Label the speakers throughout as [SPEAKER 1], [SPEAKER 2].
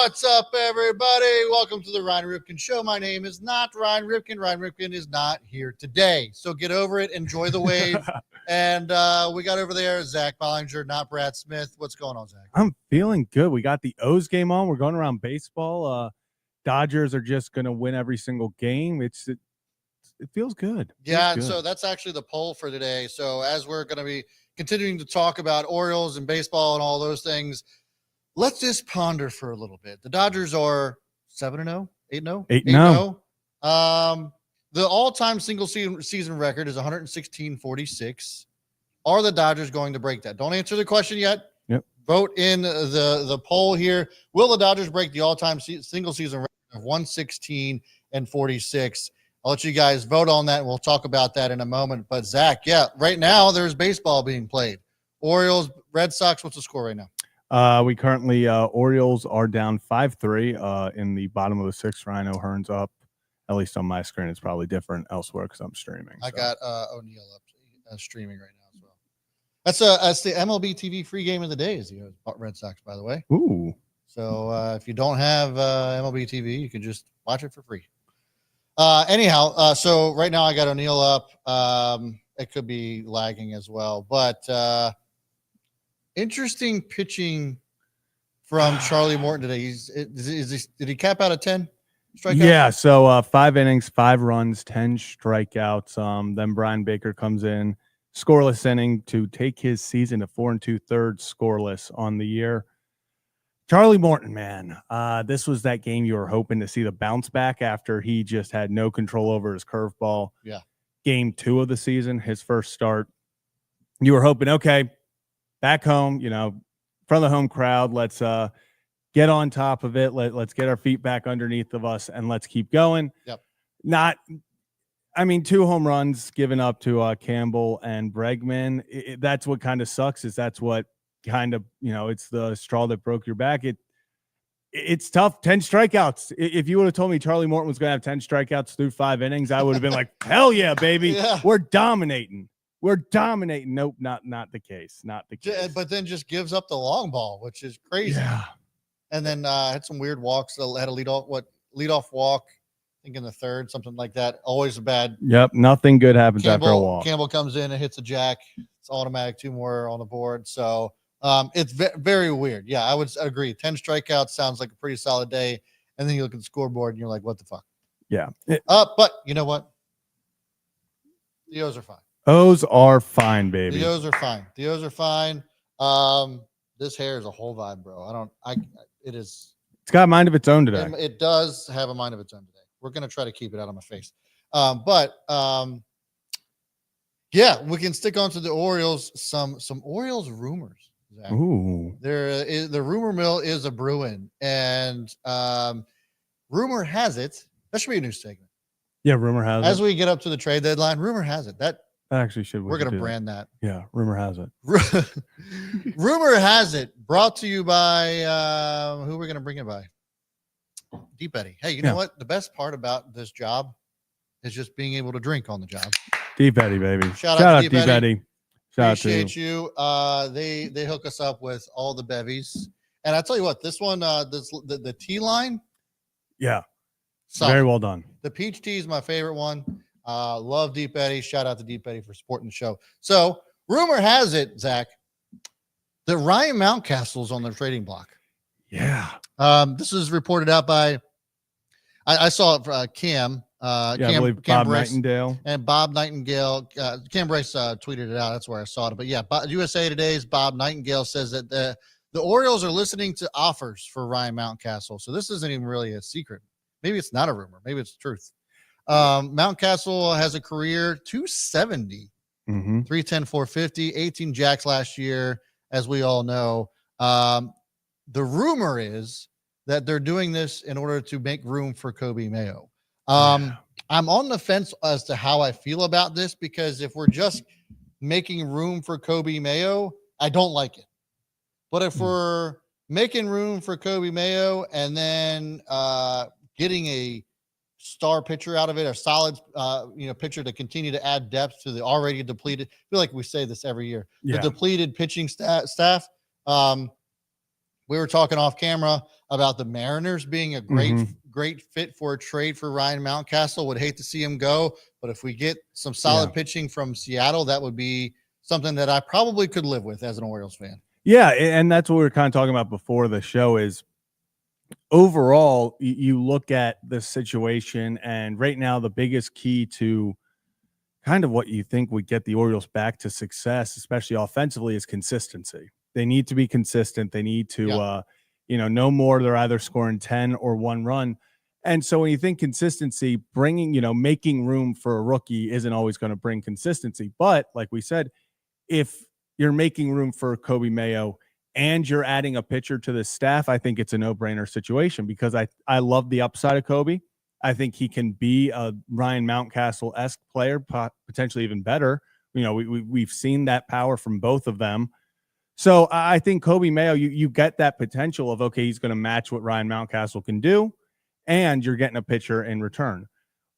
[SPEAKER 1] What's up, everybody? Welcome to the Ryan Ripken Show. My name is not Ryan Ripken. Ryan Ripken is not here today. So get over it. Enjoy the wave. And we got over there Zach Bollinger, not Brad Smith. What's going on, Zach?
[SPEAKER 2] I'm feeling good. We got the O's game on. We're going around baseball. Dodgers are just going to win every single game. It feels good.
[SPEAKER 1] Yeah, and so that's actually the poll for today. So as we're going to be continuing to talk about Orioles and baseball and all those things, let's just ponder for a little bit. The Dodgers are 7-0, 8-0, 8-0. The all-time single season record is 116-46. Are the Dodgers going to break that? Don't answer the question yet.
[SPEAKER 2] Yep.
[SPEAKER 1] Vote in the poll here. Will the Dodgers break the all-time single season record of 116-46? I'll let you guys vote on that, and we'll talk about that in a moment. But, Zach, yeah, right now there's baseball being played. Orioles, Red Sox, what's the score right now?
[SPEAKER 2] We currently Orioles are down 5-3 in the bottom of the sixth. Ryan O'Hearn's up. At least on my screen, it's probably different elsewhere because I'm streaming.
[SPEAKER 1] I got O'Neill up streaming right now as well. That's the MLB TV free game of the day is the Red Sox, by the way.
[SPEAKER 2] Ooh.
[SPEAKER 1] So if you don't have MLB TV, you can just watch it for free. Anyhow, so right now I got O'Neill up. It could be lagging as well, but interesting pitching from Charlie Morton today. Did he cap out at 10 strikeouts?
[SPEAKER 2] Yeah, so 5 innings, 5 runs, 10 strikeouts. Then Brian Baker comes in, scoreless inning to take his season to 4 2/3 scoreless on the year. Charlie Morton, man, this was that game you were hoping to see the bounce back after he just had no control over his curveball.
[SPEAKER 1] Yeah.
[SPEAKER 2] Game 2 of the season, his first start. You were hoping, okay, back home, front of the home crowd, let's get on top of it. Let's get our feet back underneath of us and let's keep going.
[SPEAKER 1] Yep.
[SPEAKER 2] 2 home runs given up to Campbell and Bregman. That's what kind of sucks, is that's what kind of, it's the straw that broke your back. It's tough. 10 strikeouts. If you would have told me Charlie Morton was going to have 10 strikeouts through 5 innings, I would have been like, hell yeah, baby.
[SPEAKER 1] Yeah.
[SPEAKER 2] We're dominating. Nope, not the case. Not the case.
[SPEAKER 1] But then just gives up the long ball, which is crazy.
[SPEAKER 2] Yeah.
[SPEAKER 1] And then had some weird walks. Had a leadoff walk, I think in the third, something like that. Always a bad.
[SPEAKER 2] Yep, nothing good happens after a walk.
[SPEAKER 1] Campbell comes in and hits a jack. It's automatic, 2 more on the board. So it's very weird. Yeah, I would agree. 10 strikeouts sounds like a pretty solid day. And then you look at the scoreboard and you're like, what the fuck?
[SPEAKER 2] Yeah.
[SPEAKER 1] But you know what? The O's are fine.
[SPEAKER 2] O's are fine, baby.
[SPEAKER 1] The O's are fine. The O's are fine. This hair is a whole vibe, bro. It is.
[SPEAKER 2] It's got a mind of its own today.
[SPEAKER 1] It does have a mind of its own today. We're going to try to keep it out of my face. Yeah, we can stick on to the Orioles. Some Orioles rumors. Zach.
[SPEAKER 2] Ooh.
[SPEAKER 1] The rumor mill is a brewing, and rumor has it that should be a new segment.
[SPEAKER 2] Yeah, rumor has it.
[SPEAKER 1] As we get up to the trade deadline, rumor has it that
[SPEAKER 2] actually should.
[SPEAKER 1] We're going to brand that.
[SPEAKER 2] Yeah, rumor has it.
[SPEAKER 1] Rumor has it. Brought to you by who we're going to bring it by? Deep Eddie. Hey, you know what? The best part about this job is just being able to drink on the job.
[SPEAKER 2] Deep Eddie, baby.
[SPEAKER 1] Shout out to
[SPEAKER 2] Deep Eddie.
[SPEAKER 1] Appreciate you. They hook us up with all the bevies, and I tell you what, this one, the tea line.
[SPEAKER 2] Yeah,
[SPEAKER 1] solid.
[SPEAKER 2] Very well done.
[SPEAKER 1] The peach tea is my favorite one. Love Deep Eddie. Shout out to Deep Eddie for supporting the show. So, rumor has it, Zach, that Ryan Mountcastle's on the trading block.
[SPEAKER 2] Yeah.
[SPEAKER 1] This is reported out by, I saw it, Cam.
[SPEAKER 2] I believe Bob
[SPEAKER 1] Bryce,
[SPEAKER 2] Nightingale.
[SPEAKER 1] And Bob Nightingale. Cam Bryce tweeted it out. That's where I saw it. But yeah, USA Today's Bob Nightingale says that the Orioles are listening to offers for Ryan Mountcastle. So this isn't even really a secret. Maybe it's not a rumor. Maybe it's the truth. Mountcastle has a career 270, 310, 450, 18 jacks last year, as we all know. The rumor is that they're doing this in order to make room for Kobe Mayo. I'm on the fence as to how I feel about this, because if we're just making room for Kobe Mayo, I don't like it. But if we're making room for Kobe Mayo and then getting a star pitcher out of it, a solid pitcher to continue to add depth to the already depleted, I feel like we say this every year, the depleted pitching staff, we were talking off camera about the Mariners being a great
[SPEAKER 2] Mhm.
[SPEAKER 1] great fit for a trade for Ryan Mountcastle. Would hate to see him go, but if we get some solid pitching from Seattle, that would be something that I probably could live with as an Orioles fan.
[SPEAKER 2] Yeah, and that's what we were kind of talking about before the show is overall, you look at the situation, and right now the biggest key to kind of what you think would get the Orioles back to success, especially offensively, is consistency. They need to be consistent. They need to, no more. They're either scoring 10 or 1 run. And so when you think consistency, making room for a rookie isn't always going to bring consistency. But like we said, if you're making room for Kobe Mayo and you're adding a pitcher to the staff, I think it's a no-brainer situation because I love the upside of Kobe. I think he can be a Ryan Mountcastle-esque player, potentially even better. We've seen that power from both of them. So I think Kobe Mayo, you get that potential of, okay, he's going to match what Ryan Mountcastle can do, and you're getting a pitcher in return.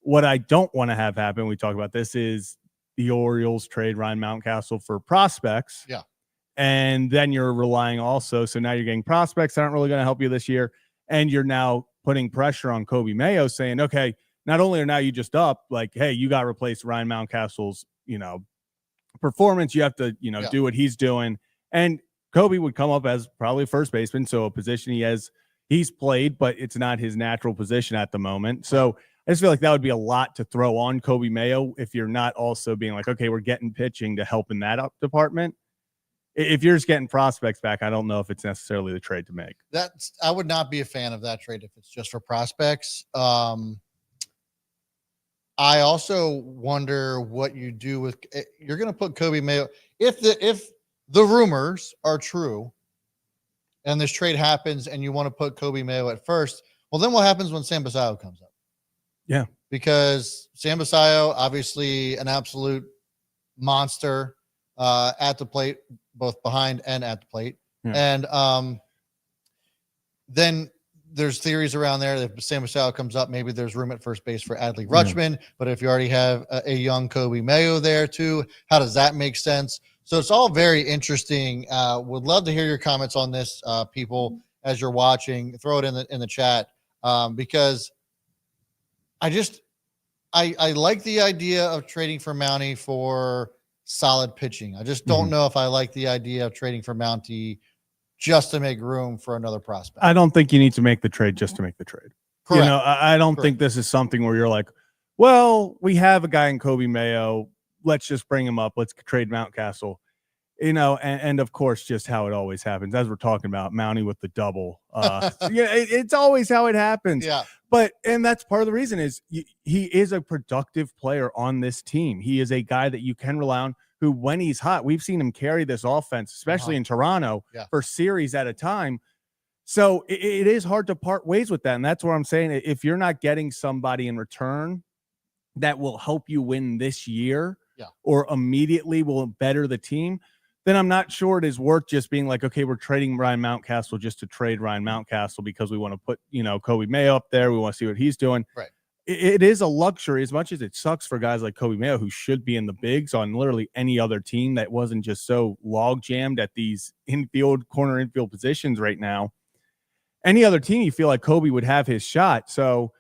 [SPEAKER 2] What I don't want to have happen, we talk about this, is the Orioles trade Ryan Mountcastle for prospects.
[SPEAKER 1] Yeah.
[SPEAKER 2] And then you're relying also. So now you're getting prospects that aren't really going to help you this year. And you're now putting pressure on Kobe Mayo saying, okay, not only are now you just up, like, hey, you got to replace Ryan Mountcastle's, performance. You have to, do what he's doing. And Kobe would come up as probably first baseman. So a position he's played, but it's not his natural position at the moment. So I just feel like that would be a lot to throw on Kobe Mayo if you're not also being like, okay, we're getting pitching to help in that up department. If you're just getting prospects back, I don't know if it's necessarily the trade to make.
[SPEAKER 1] I would not be a fan of that trade if it's just for prospects. I also wonder what you do with you're going to put Kobe Mayo if the rumors are true and this trade happens and you want to put Kobe Mayo at first. Well, then what happens when Sam Basayo comes up?
[SPEAKER 2] Yeah,
[SPEAKER 1] because Sam Basayo, obviously an absolute monster at the plate, both behind and at the plate.
[SPEAKER 2] Yeah.
[SPEAKER 1] And then there's theories around there that if Sam Basayo comes up, maybe there's room at first base for Adley Rutschman. Yeah. But if you already have a young Kobe Mayo there too, how does that make sense? So it's all very interesting. Would love to hear your comments on this, people, as you're watching. Throw it in the chat because I like the idea of trading for Mountie for solid pitching. I just don't know if I like the idea of trading for Mountie just to make room for another prospect.
[SPEAKER 2] I don't think you need to make the trade just to make the trade.
[SPEAKER 1] Correct.
[SPEAKER 2] I don't think this is something where you're like, well, we have a guy in Kobe Mayo. Let's just bring him up. Let's trade Mountcastle. And of course, just how it always happens, as we're talking about Mountie with the double. It's always how it happens.
[SPEAKER 1] Yeah.
[SPEAKER 2] And that's part of the reason is he is a productive player on this team. He is a guy that you can rely on who, when he's hot, we've seen him carry this offense, especially in Toronto, for series at a time. So it is hard to part ways with that. And that's where I'm saying, if you're not getting somebody in return that will help you win this year or immediately will better the team, then I'm not sure it is worth just being like, okay, we're trading Ryan Mountcastle just to trade Ryan Mountcastle because we want to put, Kobe Mayo up there. We want to see what he's doing.
[SPEAKER 1] Right.
[SPEAKER 2] It is a luxury, as much as it sucks for guys like Kobe Mayo, who should be in the bigs on literally any other team that wasn't just so log jammed at these corner infield positions right now. Any other team, you feel like Kobe would have his shot. So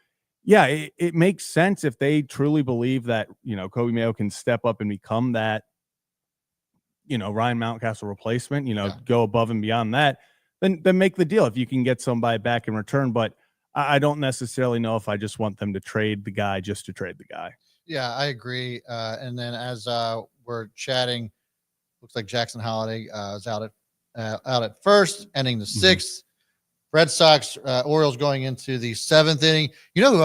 [SPEAKER 2] yeah, it makes sense if they truly believe that, Kobe Mayo can step up and become that, Ryan Mountcastle replacement, go above and beyond that, then make the deal if you can get somebody back in return. But I don't necessarily know if I just want them to trade the guy just to trade the guy.
[SPEAKER 1] Yeah, I agree. And then as we're chatting, looks like Jackson Holiday is out at first, ending the 6th. Red Sox, Orioles going into the 7th inning. You know who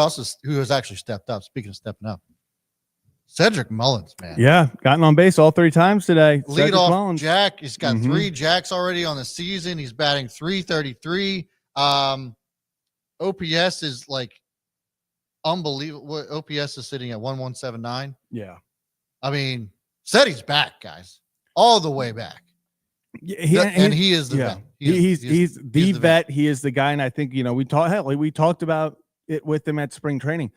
[SPEAKER 1] has actually stepped up? Speaking of stepping up, Cedric Mullins, man.
[SPEAKER 2] Yeah, gotten on base all 3 times today.
[SPEAKER 1] Lead off Mullins. Jack. He's got 3 jacks already on the season. He's batting .333. OPS is like unbelievable. OPS is sitting at 1179.
[SPEAKER 2] Yeah.
[SPEAKER 1] I mean, Ceddy's back, guys. All the way back.
[SPEAKER 2] Yeah,
[SPEAKER 1] he is the vet.
[SPEAKER 2] He's the vet. He is the guy. And I think, we talked about it with him at spring training.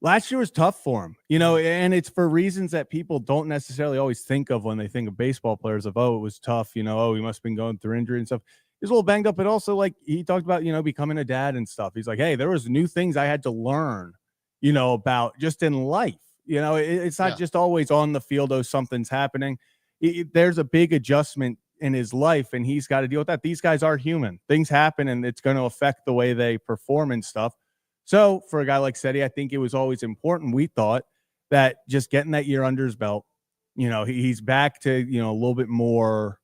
[SPEAKER 2] Last year was tough for him, and it's for reasons that people don't necessarily always think of when they think of baseball players of, oh, it was tough, he must have been going through injury and stuff. he's a little banged up, but also like he talked about, becoming a dad and stuff. He's like, hey, there was new things I had to learn, about just in life. It's not just always on the field. Oh, something's happening. There's a big adjustment in his life, and he's got to deal with that. These guys are human. Things happen, and it's going to affect the way they perform and stuff. So for a guy like Cedi, I think it was always important. We thought that just getting that year under his belt, he's back to, a little bit more,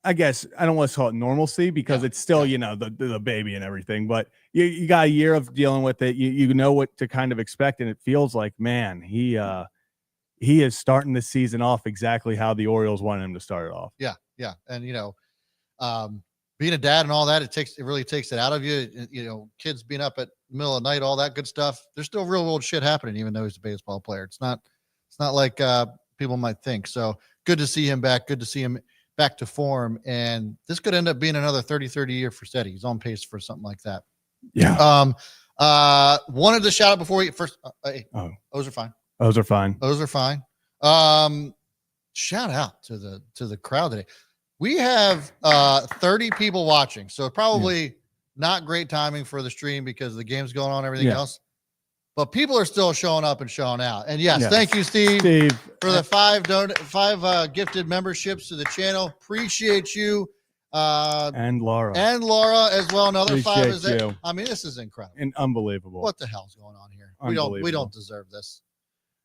[SPEAKER 2] I guess, I don't want to call it normalcy because it's still, the baby and everything, but you got a year of dealing with it. You know what to kind of expect. And it feels like, man, he is starting the season off exactly how the Orioles wanted him to start it off.
[SPEAKER 1] Yeah. Yeah. And, being a dad and all that, it really takes it out of you. Kids being up at the middle of the night, all that good stuff. There's still real world shit happening, even though he's a baseball player. It's not like people might think. So good to see him back. Good to see him back to form. And this could end up being another 30 year for Cedi. He's on pace for something like that.
[SPEAKER 2] Yeah.
[SPEAKER 1] Wanted to shout out before we first. Those are fine.
[SPEAKER 2] Those are fine.
[SPEAKER 1] Those are fine. Shout out to the crowd today. We have 30 people watching, so probably not great timing for the stream because the game's going on and everything else. But people are still showing up and showing out. And yes. Thank you, Steve, for the five gifted memberships to the channel. Appreciate you.
[SPEAKER 2] And Laura
[SPEAKER 1] as well. Another
[SPEAKER 2] Appreciate
[SPEAKER 1] 5 is there.
[SPEAKER 2] you.
[SPEAKER 1] I mean, this is incredible.
[SPEAKER 2] And unbelievable.
[SPEAKER 1] What the hell's going on here? We don't deserve this.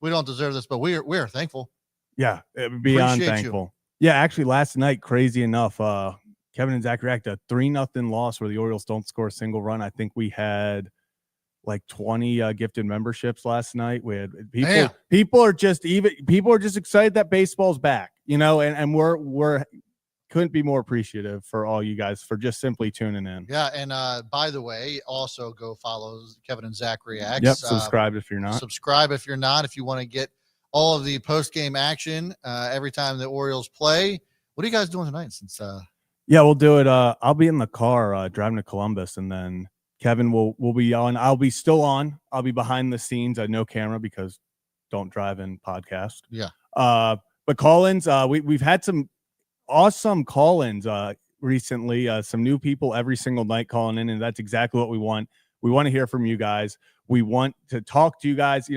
[SPEAKER 1] We don't deserve this, but we are thankful.
[SPEAKER 2] Yeah, beyond thankful. Yeah, actually, last night, crazy enough, Kevin and Zach react a 3-0 loss where the Orioles don't score a single run. I think we had like 20 gifted memberships last night. We had people are just excited that baseball's back, and we're couldn't be more appreciative for all you guys for just simply tuning in.
[SPEAKER 1] Yeah, and by the way, also go follow Kevin and Zach Reacts.
[SPEAKER 2] Yep, subscribe if you're not.
[SPEAKER 1] Subscribe if you're not. If you want to get all of the post-game action every time the Orioles play. What are you guys doing tonight? Since
[SPEAKER 2] we'll do it. I'll be in the car driving to Columbus, and then Kevin will be on. I'll be still on. I'll be behind the scenes. No camera because don't drive in podcast.
[SPEAKER 1] Yeah.
[SPEAKER 2] But call-ins, we've had some awesome call-ins recently. Some new people every single night calling in, and that's exactly what we want. We want to hear from you guys. We want to talk to you guys.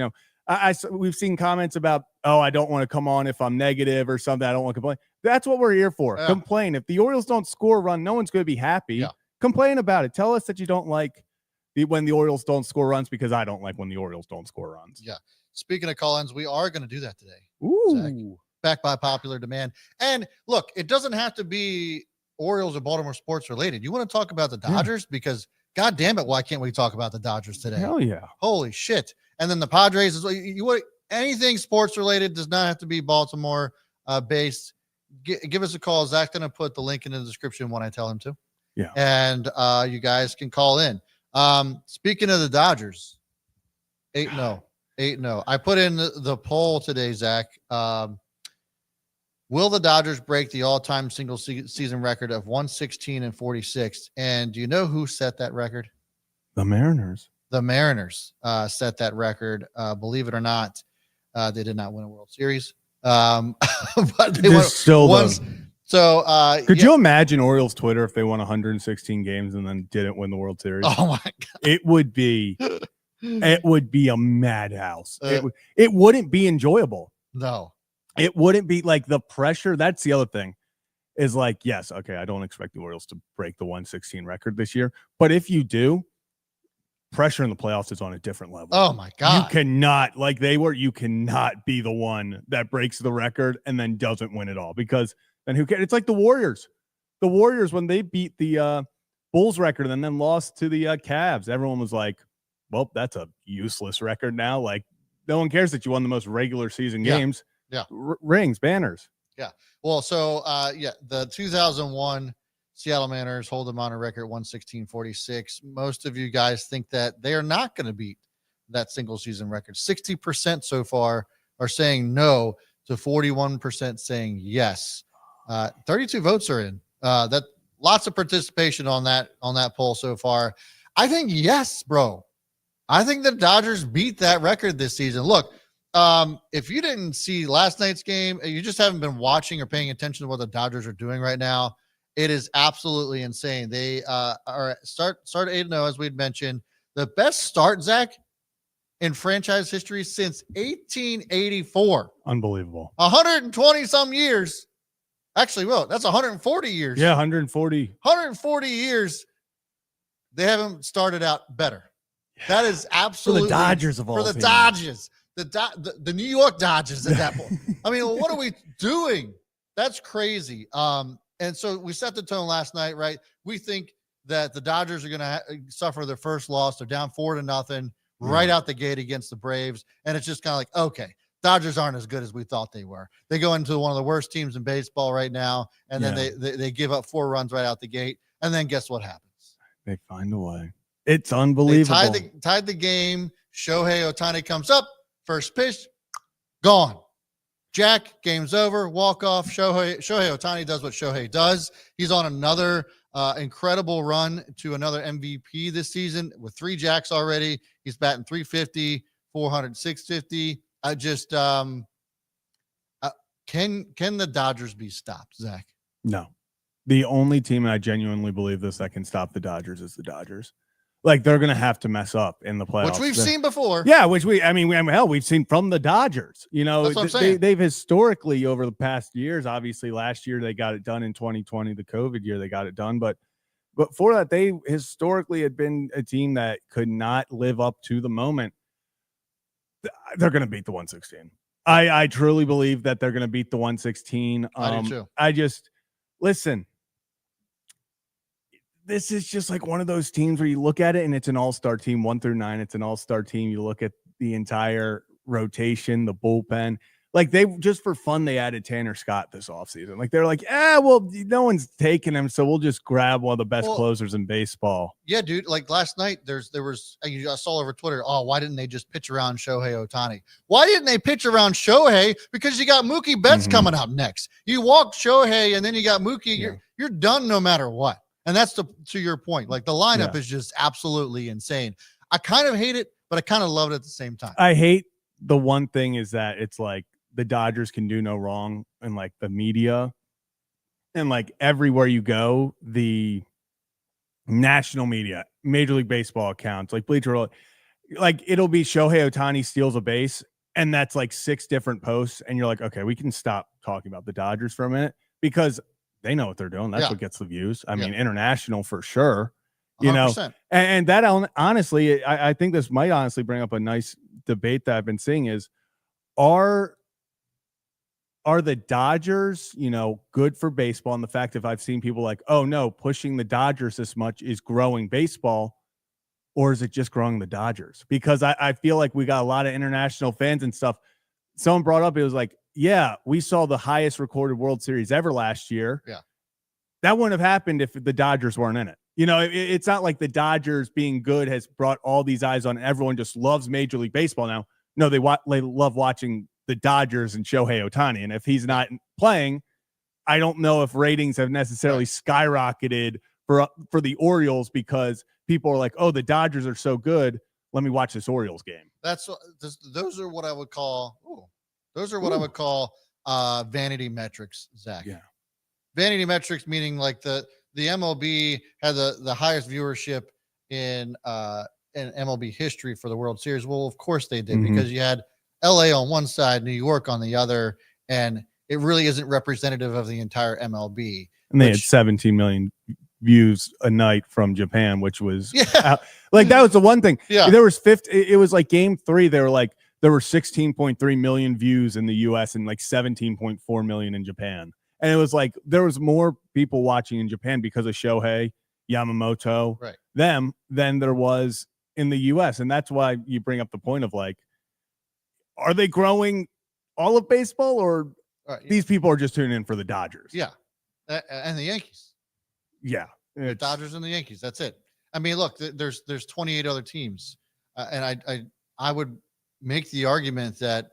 [SPEAKER 2] We've seen comments about, I don't want to come on if I'm negative or something. I don't want to complain. That's what we're here for. Yeah. Complain. If the Orioles don't score a run, no one's going to be happy. Yeah. Complain about it. Tell us that you don't like when the Orioles don't score runs because I don't like when the Orioles don't score runs.
[SPEAKER 1] Yeah. Speaking of call-ins, we are going to do that today.
[SPEAKER 2] Ooh.
[SPEAKER 1] Zach. Back by popular demand. And look, it doesn't have to be Orioles or Baltimore sports related. You want to talk about the Dodgers? Because God damn it, why can't we talk about the Dodgers today?
[SPEAKER 2] Hell yeah.
[SPEAKER 1] Holy shit. And then the Padres is you want anything sports related, does not have to be Baltimore based. Give us a call. Zach's going to put the link in the description when I tell him to.
[SPEAKER 2] Yeah.
[SPEAKER 1] And you guys can call in. Speaking of the Dodgers, 8-0. I put in the poll today, Zach. Will the Dodgers break the all-time single season record of 116-46? And do you know who set that record?
[SPEAKER 2] The Mariners.
[SPEAKER 1] The Mariners set that record. Believe it or not, they did not win a World Series. But they won
[SPEAKER 2] still
[SPEAKER 1] once. So
[SPEAKER 2] could you imagine Orioles Twitter if they won 116 games and then didn't win the World Series?
[SPEAKER 1] Oh my God.
[SPEAKER 2] It would be a madhouse. It wouldn't be enjoyable.
[SPEAKER 1] No.
[SPEAKER 2] It wouldn't be like the pressure. That's the other thing is like, yes, okay, I don't expect the Orioles to break the 116 record this year. But if you do, pressure in the playoffs is on a different level.
[SPEAKER 1] Oh my God.
[SPEAKER 2] You cannot, you cannot be the one that breaks the record and then doesn't win it all because then who cares? It's like the Warriors. The Warriors, when they beat the Bulls record and then lost to the Cavs, everyone was like, well, that's a useless record now. Like, no one cares that you won the most regular season games.
[SPEAKER 1] Yeah.
[SPEAKER 2] Rings, banners.
[SPEAKER 1] Yeah. Well, so, the 2001 Seattle Mariners hold them on a record 116-46. Most of you guys think that they are not going to beat that single season record. 60% so far are saying no to 41% saying yes. 32 votes are in. That lots of participation on that poll so far. I think yes, bro. I think the Dodgers beat that record this season. Look, if you didn't see last night's game, you just haven't been watching or paying attention to what the Dodgers are doing right now. It is absolutely insane. They are start 8-0, as we'd mentioned. The best start, Zach, in franchise history since 1884.
[SPEAKER 2] Unbelievable.
[SPEAKER 1] 120 some years. Actually, well, that's 140 years.
[SPEAKER 2] Yeah, 140.
[SPEAKER 1] 140 years. They haven't started out better. That is absolutely
[SPEAKER 2] for the Dodgers of all
[SPEAKER 1] for the
[SPEAKER 2] teams.
[SPEAKER 1] Dodgers, the New York Dodgers at that point. I mean, what are we doing? That's crazy. And so we set the tone last night, right? We think that the Dodgers are going to suffer their first loss. They're down 4-0 right out the gate against the Braves, and it's just kind of like, okay, Dodgers aren't as good as we thought they were. They go into one of the worst teams in baseball right now, and then they give up 4 runs right out the gate, and then guess what happens?
[SPEAKER 2] They find a way. It's unbelievable.
[SPEAKER 1] They tied the game. Shohei Ohtani comes up, first pitch, gone. Jack, game's over, walk off. Shohei Ohtani does what Shohei does. He's on another incredible run to another MVP this season with 3 jacks already. He's batting 350, 400, 650. I just can the Dodgers be stopped, Zach?
[SPEAKER 2] No. The only team, and I genuinely believe this, that can stop the Dodgers is the Dodgers. Like, they're going to have to mess up in the playoffs.
[SPEAKER 1] Which we've seen before.
[SPEAKER 2] Yeah, we've seen from the Dodgers. You know,
[SPEAKER 1] that's what I'm saying.
[SPEAKER 2] They've historically over the past years, obviously last year they got it done in 2020, the COVID year they got it done. But before that, they historically had been a team that could not live up to the moment. They're going to beat the 116. I truly believe that they're going to beat the 116.
[SPEAKER 1] I do too.
[SPEAKER 2] I just, listen, this is just like one of those teams where you look at it and it's an all-star team, 1 through 9. It's an all-star team. You look at the entire rotation, the bullpen. Like, they just for fun, they added Tanner Scott this offseason. Like, they're like, well, no one's taking him, so we'll just grab one of the best closers in baseball.
[SPEAKER 1] Yeah, dude. Like last night, I saw over Twitter, why didn't they just pitch around Shohei Ohtani? Why didn't they pitch around Shohei? Because you got Mookie Betts coming up next. You walk Shohei and then you got Mookie. You're done no matter what. And that's to your point. Like, the lineup is just absolutely insane. I kind of hate it, but I kind of love it at the same time.
[SPEAKER 2] I hate the one thing is that it's like the Dodgers can do no wrong in like the media and like everywhere you go, the national media, Major League Baseball accounts, like Bleacher, like it'll be Shohei Ohtani steals a base and that's like 6 different posts. And you're like, okay, we can stop talking about the Dodgers for a minute because they know what they're doing. That's what gets the views. I mean, international for sure, you
[SPEAKER 1] 100%.
[SPEAKER 2] know, and that honestly, I think this might honestly bring up a nice debate that I've been seeing is, are the Dodgers, you know, good for baseball? And the fact if I've seen people like, oh no, pushing the Dodgers this much is growing baseball, or is it just growing the Dodgers? Because I feel like we got a lot of international fans and stuff. Someone brought up, it was like, yeah, we saw the highest recorded World Series ever last year.
[SPEAKER 1] Yeah.
[SPEAKER 2] That wouldn't have happened if the Dodgers weren't in it. You know, it's not like the Dodgers being good has brought all these eyes on. Everyone just loves Major League Baseball now. No, they love watching the Dodgers and Shohei Ohtani. And if he's not playing, I don't know if ratings have necessarily skyrocketed for the Orioles because people are like, oh, the Dodgers are so good. Let me watch this Orioles game.
[SPEAKER 1] Those are what I would call. I would call vanity metrics, Zach.
[SPEAKER 2] Yeah.
[SPEAKER 1] Vanity metrics meaning like the MLB had the highest viewership in MLB history for the World Series. Well, of course they did because you had LA on one side, New York on the other, and it really isn't representative of the entire MLB.
[SPEAKER 2] And they had 17 million views a night from Japan, which was like, that was the one thing.
[SPEAKER 1] Yeah.
[SPEAKER 2] There was it was like game 3. They were like, there were 16.3 million views in the US and like 17.4 million in Japan. And it was like, there was more people watching in Japan because of Shohei, Yamamoto, them than there was in the US. And that's why you bring up the point of like, are they growing all of baseball or these people are just tuning in for the Dodgers?
[SPEAKER 1] Yeah. And the Yankees.
[SPEAKER 2] Yeah.
[SPEAKER 1] The Dodgers and the Yankees. That's it. I mean, look, there's 28 other teams. And I would make the argument that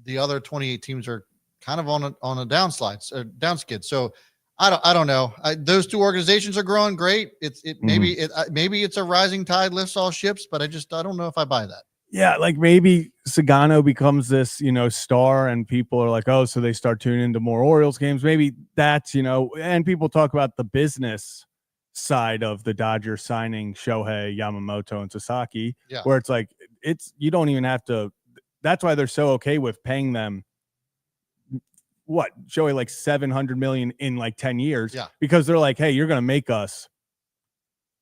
[SPEAKER 1] the other 28 teams are kind of on a downslide or downskid. So I don't know. Those 2 organizations are growing great. Maybe it's a rising tide lifts all ships, but I don't know if I buy that.
[SPEAKER 2] Yeah, like maybe Sagano becomes this, star, and people are like, oh, so they start tuning into more Orioles games. Maybe that's, and people talk about the business side of the Dodgers signing Shohei, Yamamoto, and Sasaki,
[SPEAKER 1] Yeah.
[SPEAKER 2] where it's like, you don't even have to. That's why they're so okay with paying them Shohei like $700 million in like 10 years,
[SPEAKER 1] Yeah.
[SPEAKER 2] because they're like, hey, you're going to make us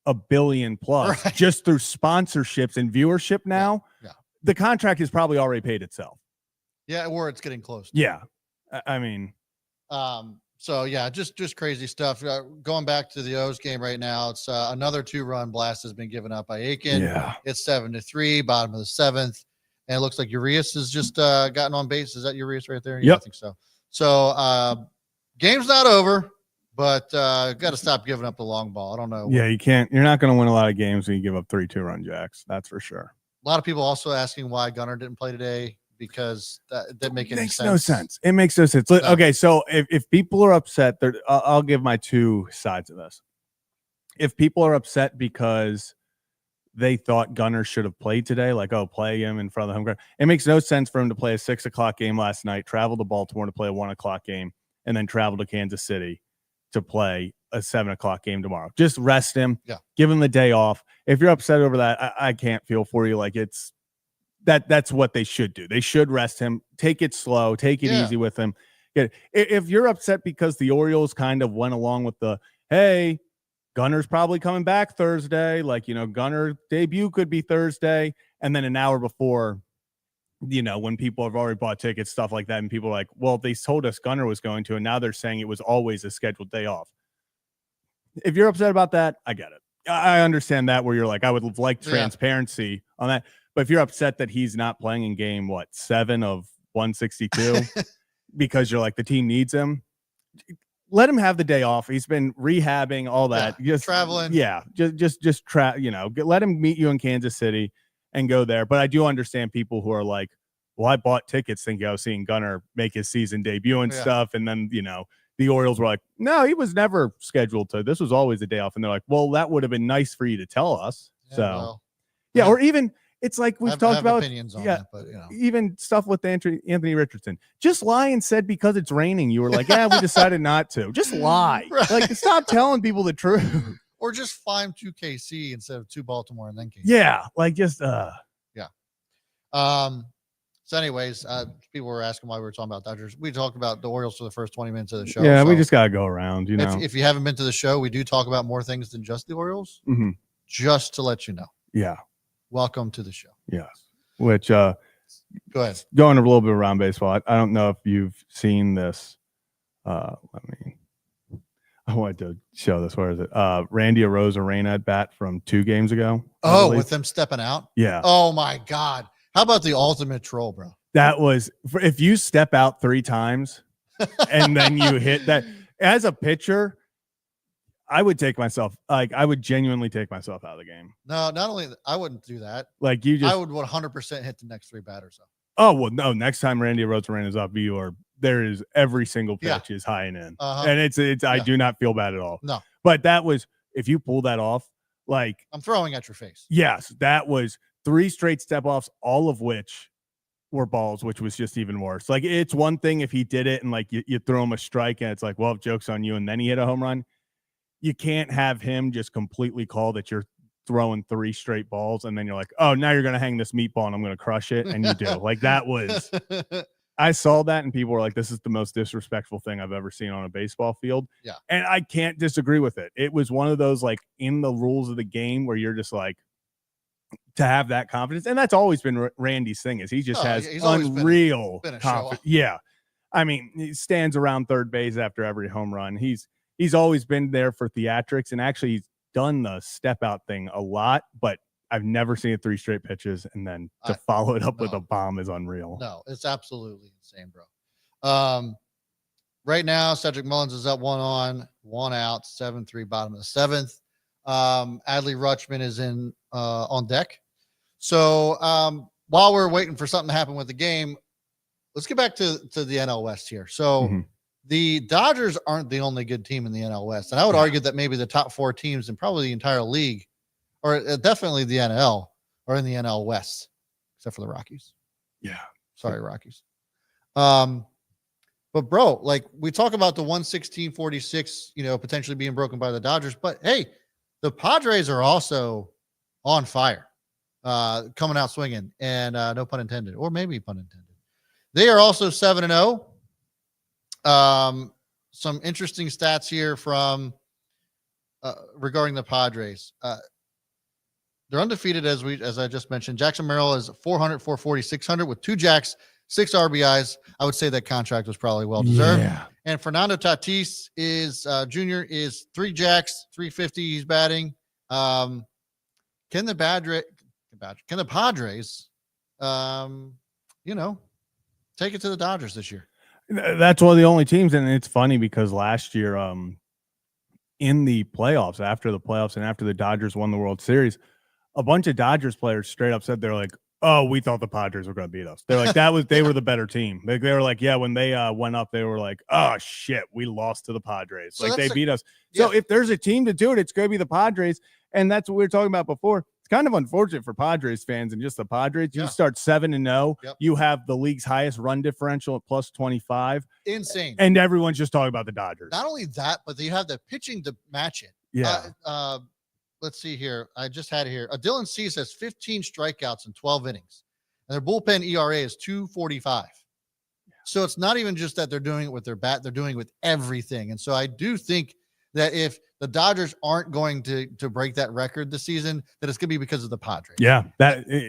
[SPEAKER 2] $1 billion plus just through sponsorships and viewership now.
[SPEAKER 1] Yeah.
[SPEAKER 2] The contract is probably already paid itself.
[SPEAKER 1] Yeah, or it's getting close.
[SPEAKER 2] Yeah. I mean,
[SPEAKER 1] so yeah, just crazy stuff. Going back to the O's game right now, it's another 2-run blast has been given up by Aiken.
[SPEAKER 2] Yeah.
[SPEAKER 1] It's 7-3, bottom of the 7th, and it looks like Urias has just gotten on base. Is that Urias right there?
[SPEAKER 2] Yeah,
[SPEAKER 1] I think so. So game's not over, but got to stop giving up the long ball. I don't know.
[SPEAKER 2] Yeah, you can't. You're not going to win a lot of games when you give up 3 2-run jacks. That's for sure.
[SPEAKER 1] A lot of people also asking why Gunnar didn't play today, because that didn't make any sense.
[SPEAKER 2] No sense. It makes no sense. No. Okay, so if people are upset, I'll give my two sides of this. If people are upset because they thought Gunnar should have played today, like, oh, play him in front of the home ground, it makes no sense for him to play a 6 o'clock game last night, travel to Baltimore to play a 1 o'clock game, and then travel to Kansas City to play a 7 o'clock game tomorrow. Just rest him.
[SPEAKER 1] Yeah.
[SPEAKER 2] Give him the day off. If you're upset over that, I can't feel for you. Like, it's that's what they should do. They should rest him, take it slow, take it easy with him. If you're upset because the Orioles kind of went along with the, hey, Gunner's probably coming back Thursday, like, Gunner debut could be Thursday, and then an hour before, when people have already bought tickets, stuff like that, and people are like, well, they told us Gunner was going to, and now they're saying it was always a scheduled day off. If you're upset about that, I get it. I understand that, where you're like, I would like transparency on that. But if you're upset that he's not playing in game, 7 of 162, because you're like, the team needs him, let him have the day off. He's been rehabbing, all that.
[SPEAKER 1] Yeah,
[SPEAKER 2] just
[SPEAKER 1] traveling.
[SPEAKER 2] Yeah. Just let him meet you in Kansas City and go there. But I do understand people who are like, well, I bought tickets thinking I was seeing Gunnar make his season debut and stuff. And then, the Orioles were like, no, he was never scheduled to. This was always a day off. And they're like, well, that would have been nice for you to tell us. Or even, it's like we've talked about
[SPEAKER 1] opinions on that, but
[SPEAKER 2] even stuff with Anthony Richardson. Just lie and said because it's raining, you were like, yeah, we decided not to. Just lie.
[SPEAKER 1] Right.
[SPEAKER 2] Like, stop telling people the truth.
[SPEAKER 1] Or just fly him to KC instead of to Baltimore and then KC.
[SPEAKER 2] Yeah, like just
[SPEAKER 1] So anyways, people were asking why we were talking about Dodgers. We talked about the Orioles for the first 20 minutes of the show.
[SPEAKER 2] Yeah,
[SPEAKER 1] so
[SPEAKER 2] we just gotta go around,
[SPEAKER 1] If you haven't been to the show, we do talk about more things than just the Orioles.
[SPEAKER 2] Mm-hmm.
[SPEAKER 1] Just to let you know.
[SPEAKER 2] Yeah.
[SPEAKER 1] Welcome to the show.
[SPEAKER 2] Yes. Which
[SPEAKER 1] go ahead.
[SPEAKER 2] Going a little bit around baseball. I don't know if you've seen this. I wanted to show this. Where is it? Randy Arozarena at bat from 2 games ago.
[SPEAKER 1] Oh, with them stepping out?
[SPEAKER 2] Yeah.
[SPEAKER 1] Oh my God. How about the ultimate troll, bro?
[SPEAKER 2] That was, if you step out 3 times and then you hit that as a pitcher, I would I would genuinely take myself out of the game.
[SPEAKER 1] No, not only I wouldn't do that.
[SPEAKER 2] Like
[SPEAKER 1] I would 100% hit the next 3 batters up.
[SPEAKER 2] Oh, well, no, next time Randy Arozarena is up, there is every single pitch is high and in. And it's I do not feel bad at all.
[SPEAKER 1] No.
[SPEAKER 2] But that was, if you pull that off, like,
[SPEAKER 1] I'm throwing at your face.
[SPEAKER 2] Yes, that was 3 straight step offs, all of which were balls, which was just even worse. Like, it's one thing if he did it and like you throw him a strike and it's like, well, joke's on you, and then he hit a home run. You can't have him just completely call that you're throwing 3 straight balls and then you're like, oh, now you're going to hang this meatball and I'm going to crush it. And you do. Like, that was, I saw that and people were like, this is the most disrespectful thing I've ever seen on a baseball field.
[SPEAKER 1] Yeah.
[SPEAKER 2] And I can't disagree with it. It was one of those, like, in the rules of the game where you're just like, to have that confidence. And that's always been Randy's thing, is he just has unreal confidence. Yeah. I mean, he stands around third base after every home run. He's always been there for theatrics, and actually he's done the step out thing a lot, but I've never seen it 3 straight pitches and then to follow it up with a bomb is unreal.
[SPEAKER 1] No, it's absolutely insane, bro. Right now, Cedric Mullins is up 1 on, 1 out, 7-3, bottom of the 7th. Adley Rutschman is in on deck. So while we're waiting for something to happen with the game, let's get back to the NL West here. So the Dodgers aren't the only good team in the NL West. And I would argue that maybe the top 4 teams in probably the entire league, or definitely the NL, are in the NL West. except for the Rockies.
[SPEAKER 2] Yeah.
[SPEAKER 1] Sorry, Rockies. But bro, like we talk about the 116-46, potentially being broken by the Dodgers, but hey, the Padres are also on fire, coming out swinging, and no pun intended, or maybe pun intended. They are also 7-0. Some interesting stats here from regarding the Padres. They're undefeated as I just mentioned. Jackson Merrill is 400, 440, 600 with 2 jacks, 6 RBIs. I would say that contract was probably well deserved.
[SPEAKER 2] Yeah.
[SPEAKER 1] And Fernando Tatis is junior is 3 jacks, 350. He's batting. Can the Padres, take it to the Dodgers this year?
[SPEAKER 2] That's one of the only teams, and it's funny because last year, in the playoffs, after the playoffs, and after the Dodgers won the World Series, a bunch of Dodgers players straight up said they're like, "Oh, we thought the Padres were going to beat us." They're like, they were the better team. They were like, yeah, when they went up, they were like, "Oh shit, we lost to the Padres." So like they beat us. Yeah. So if there's a team to do it, it's going to be the Padres, and that's what we were talking about before. It's kind of unfortunate for Padres fans and just the Padres. You start 7-0. Yep. You have the league's highest run differential at plus 25.
[SPEAKER 1] Insane.
[SPEAKER 2] And everyone's just talking about the Dodgers.
[SPEAKER 1] Not only that, but you have the pitching to match it.
[SPEAKER 2] Yeah.
[SPEAKER 1] Let's see here. I just had it here. Dylan Cease has 15 strikeouts in 12 innings, and their bullpen ERA is 2.45. Yeah. So it's not even just that they're doing it with their bat; they're doing it with everything. And so I do think that if the Dodgers aren't going to break that record this season, that it's going to be because of the Padres.
[SPEAKER 2] Yeah,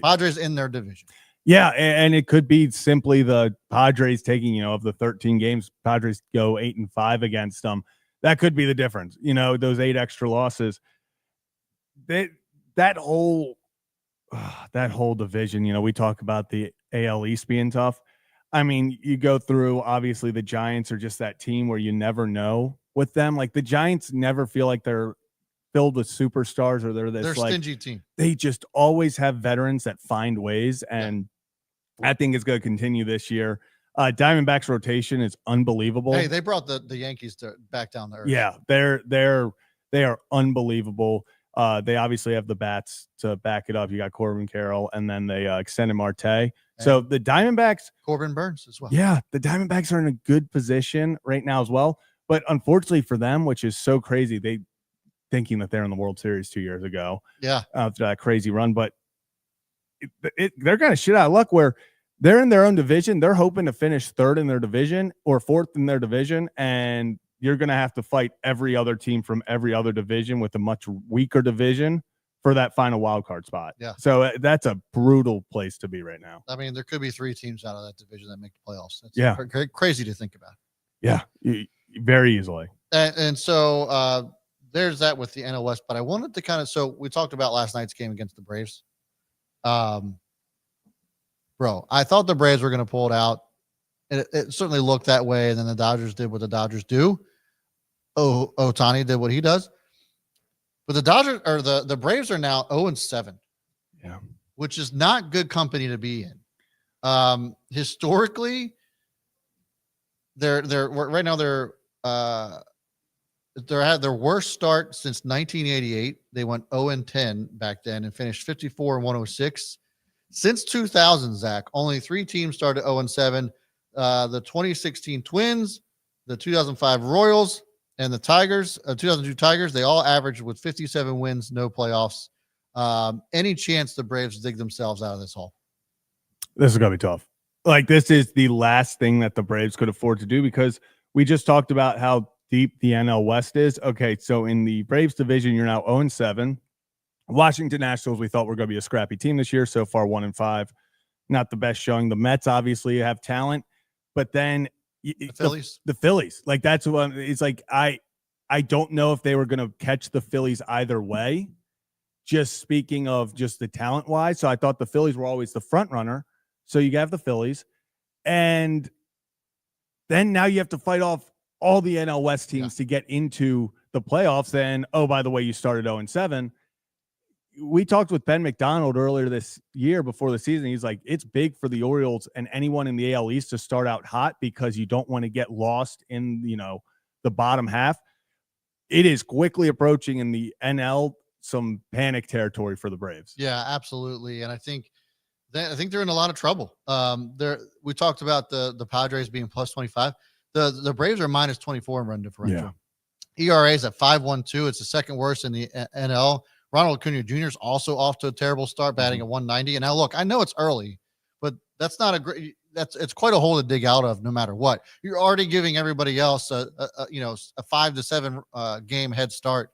[SPEAKER 1] Padres in their division.
[SPEAKER 2] Yeah, and it could be simply the Padres taking, of the 13 games, Padres go 8-5 against them. That could be the difference. Those 8 extra losses. That whole division, we talk about the AL East being tough. I mean, you go through, obviously the Giants are just that team where you never know with them. Like the Giants never feel like they're filled with superstars or they're
[SPEAKER 1] stingy team.
[SPEAKER 2] They just always have veterans that find ways. And I think it's going to continue this year. Diamondbacks rotation is unbelievable.
[SPEAKER 1] Hey, they brought the Yankees back down the earth.
[SPEAKER 2] Yeah, they are unbelievable. They obviously have the bats to back it up. You got Corbin Carroll, and then they extended Marte. So the Diamondbacks,
[SPEAKER 1] Corbin Burns as well.
[SPEAKER 2] Yeah, the Diamondbacks are in a good position right now as well. But unfortunately for them, which is so crazy, they thinking that they're in the World Series 2 years ago.
[SPEAKER 1] Yeah,
[SPEAKER 2] after that crazy run, but they're kind of shit out of luck where they're in their own division. They're hoping to finish 3rd in their division or 4th in their division, and you're going to have to fight every other team from every other division with a much weaker division for that final wild card spot.
[SPEAKER 1] Yeah.
[SPEAKER 2] So that's a brutal place to be right now.
[SPEAKER 1] I mean, there could be 3 teams out of that division that make the playoffs. That's crazy to think about.
[SPEAKER 2] Yeah, very easily.
[SPEAKER 1] And so there's that with the NL West, but I wanted to so we talked about last night's game against the Braves. Bro, I thought the Braves were going to pull it out. It certainly looked that way, and then the Dodgers did what the Dodgers do. Ohtani did what he does. But the Dodgers or the Braves are now 0-7.
[SPEAKER 2] Yeah.
[SPEAKER 1] Which is not good company to be in. Historically, they're right now they're had their worst start since 1988. They went 0-10 back then and finished 54-106. Since 2000, Zach, only 3 teams started 0-7. The 2016 Twins, the 2005 Royals, and the Tigers, 2002 Tigers, they all averaged with 57 wins, no playoffs. Any chance the Braves dig themselves out of this hole?
[SPEAKER 2] This is going to be tough. Like, this is the last thing that the Braves could afford to do because we just talked about how deep the NL West is. Okay, so in the Braves division, you're now 0-7. Washington Nationals, we thought were going to be a scrappy team this year. So far, 1-5. Not the best showing. The Mets obviously have talent, but then
[SPEAKER 1] the
[SPEAKER 2] Phillies, like that's what it's like. I don't know if they were going to catch the Phillies either way. Just speaking of just the talent wise, so I thought the Phillies were always the front runner. So you have the Phillies, and then now you have to fight off all the NL West teams to get into the playoffs. And oh, by the way, you started 0-7. We talked with Ben McDonald earlier this year before the season. He's like, it's big for the Orioles and anyone in the AL East to start out hot because you don't want to get lost in, the bottom half. It is quickly approaching in the NL some panic territory for the Braves.
[SPEAKER 1] Yeah, absolutely. And I think I think they're in a lot of trouble. We talked about the Padres being plus 25. The Braves are minus 24 in run differential. ERA is at 5.12. It's the second worst in the NL. Ronald Acuna Jr. is also off to a terrible start, batting at 190. And now, look, I know it's early, but that's not a great. It's quite a hole to dig out of, no matter what. You're already giving everybody else a 5 to 7 game head start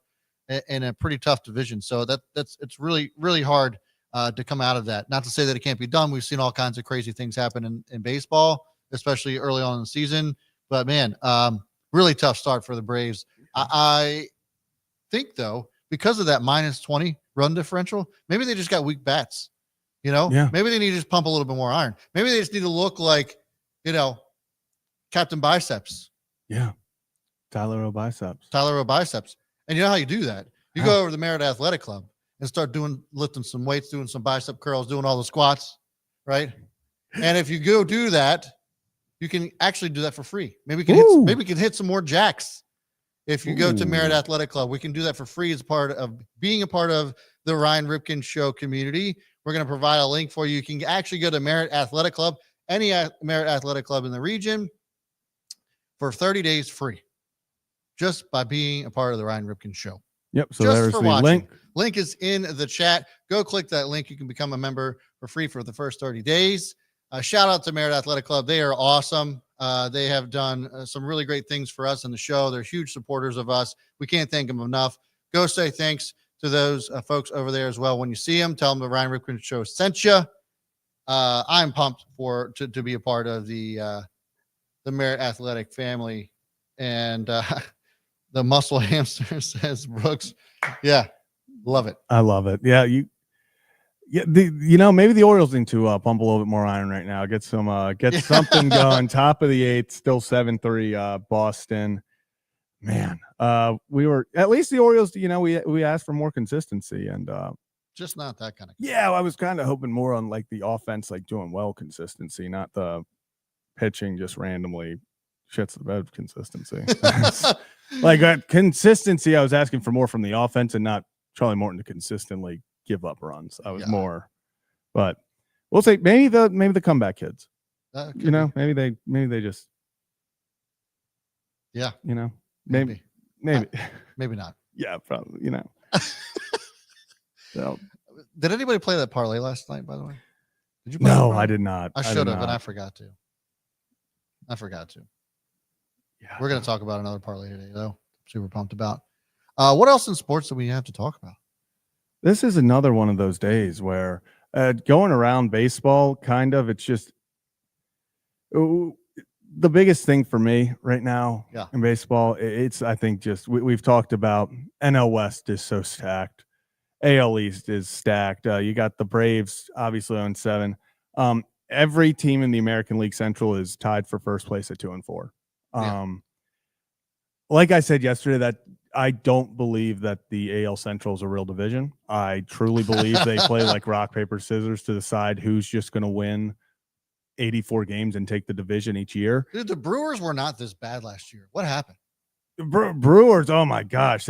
[SPEAKER 1] in a pretty tough division. So it's really, really hard to come out of that. Not to say that it can't be done. We've seen all kinds of crazy things happen in baseball, especially early on in the season. But man, really tough start for the Braves. I think, though, because of that minus 20 run differential, maybe they just got weak bats. Maybe they need to just pump a little bit more iron. Maybe they just need to look like, Captain Biceps.
[SPEAKER 2] Yeah. Tyler O'Biceps.
[SPEAKER 1] And you know how you do that? You go over to the Merritt Athletic Club and start lifting some weights, doing some bicep curls, doing all the squats, right? And if you go do that, you can actually do that for free. Maybe we can hit some more jacks. If you go to Merritt Athletic Club, we can do that for free as part of being a part of the Ryan Ripken Show community. We're going to provide a link for you. You can actually go to Merritt Athletic Club, any Merritt Athletic Club in the region, for 30 days free, just by being a part of the Ryan Ripken Show.
[SPEAKER 2] Yep. So there's the link.
[SPEAKER 1] Link is in the chat. Go click that link. You can become a member for free for the first 30 days. Shout out to Merritt Athletic Club. They are awesome. They have done some really great things for us in the show. They're huge supporters of us. We can't thank them enough. Go say thanks to those folks over there as well. When you see them, tell them the Ryan Ripken Show sent you. I'm pumped to be a part of the Merritt Athletic family. And the muscle hamster says, Brooks, yeah, love it.
[SPEAKER 2] I love it. Yeah, maybe the Orioles need to pump a little bit more iron right now. Get something going. Top of the eighth, still 7-3 Boston. Man, we were at least the Orioles. We asked for more consistency and
[SPEAKER 1] just not that kind of.
[SPEAKER 2] Yeah, I was kind of hoping more on like the offense, like doing well consistency, not the pitching just randomly shits the bed consistency. Like consistency, I was asking for more from the offense and not Charlie Morton to consistently give up runs. I was more, but we'll say maybe the comeback kids. Maybe they just.
[SPEAKER 1] Yeah.
[SPEAKER 2] Maybe
[SPEAKER 1] not.
[SPEAKER 2] Yeah, probably. So,
[SPEAKER 1] did anybody play that parlay last night? By the way, did you?
[SPEAKER 2] No, I did not.
[SPEAKER 1] I should have, and I forgot to. Yeah, we're going to talk about another parlay today, though. Super pumped about. What else in sports do we have to talk about?
[SPEAKER 2] This is another one of those days where going around baseball, kind of, it's just the biggest thing for me right now in baseball. It's, I think, just we've talked about NL West is so stacked. AL East is stacked. You got the Braves, obviously, on 7. Every team in the American League Central is tied for first place at 2 and 4. Like I said yesterday, that I don't believe that the AL Central is a real division. I truly believe they play like rock, paper, scissors to decide who's just going to win 84 games and take the division each year.
[SPEAKER 1] Dude, the Brewers were not this bad last year. What happened?
[SPEAKER 2] Brewers, oh my gosh.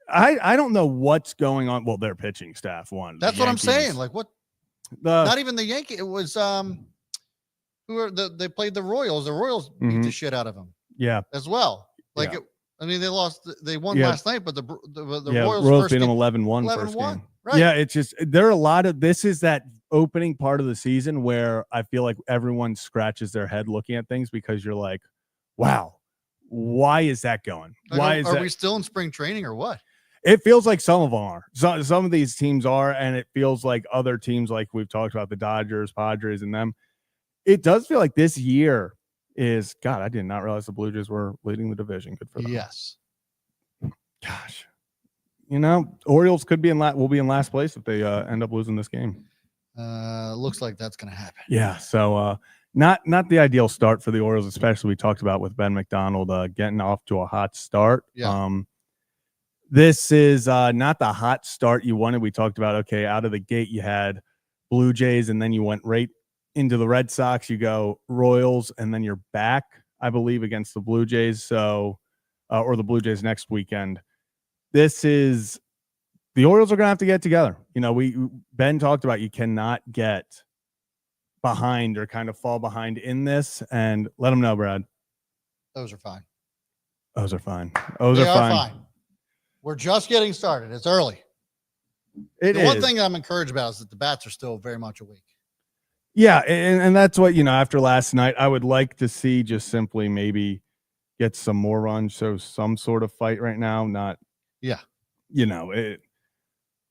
[SPEAKER 2] I don't know what's going on. Well, their pitching staff won.
[SPEAKER 1] That's what I'm saying. Like what? Not even the Yankees. It was they played the Royals. The Royals beat the shit out of them.
[SPEAKER 2] Yeah,
[SPEAKER 1] as well. Like they lost. They won last night, but the
[SPEAKER 2] Royals beat them 11-1 first game.
[SPEAKER 1] Right.
[SPEAKER 2] Yeah, it's just there are a lot of this is that opening part of the season where I feel like everyone scratches their head looking at things because you're like, wow, why is that going?
[SPEAKER 1] Like, are we still in spring training or what?
[SPEAKER 2] It feels like some of them are. Some of these teams are, and it feels like other teams, like we've talked about the Dodgers, Padres, and them. It does feel like this year is God. I did not realize the Blue Jays were leading the division. Good for them.
[SPEAKER 1] Yes.
[SPEAKER 2] Gosh, Orioles could be will be in last place if they end up losing this game.
[SPEAKER 1] Looks like that's going to happen.
[SPEAKER 2] Yeah. So not the ideal start for the Orioles, especially we talked about with Ben McDonald getting off to a hot start.
[SPEAKER 1] Yeah.
[SPEAKER 2] This is not the hot start you wanted. We talked about, okay, out of the gate, you had Blue Jays, and then you went right into the Red Sox. You go Royals, and then you're back, I believe, against the Blue Jays. So, or the Blue Jays next weekend. This is the Orioles are going to have to get together. Ben talked about you cannot get behind or kind of fall behind in this, and let them know, Brad.
[SPEAKER 1] Those are fine.
[SPEAKER 2] Those are fine.
[SPEAKER 1] We're just getting started. It's early. One thing I'm encouraged about is that the bats are still very much awake.
[SPEAKER 2] Yeah, and that's what, after last night, I would like to see just simply maybe get some more runs, so some sort of fight right now. Not,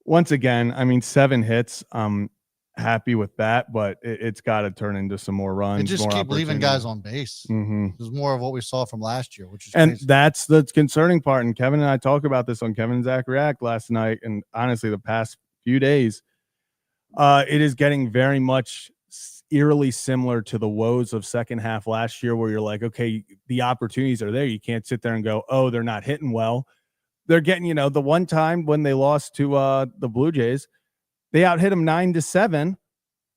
[SPEAKER 2] once again, I mean, 7 hits. I'm happy with that, but it's got to turn into some more runs.
[SPEAKER 1] And just keep leaving guys on base.
[SPEAKER 2] Mm-hmm.
[SPEAKER 1] This is more of what we saw from last year, which is
[SPEAKER 2] and
[SPEAKER 1] crazy.
[SPEAKER 2] That's the concerning part. And Kevin and I talked about this on Kevin and Zach React last night, and honestly, the past few days, it is getting very much eerily similar to the woes of second half last year, where you're like, okay, the opportunities are there. You can't sit there and go, oh, they're not hitting well. They're getting, the one time when they lost to the Blue Jays, they out hit them 9-7,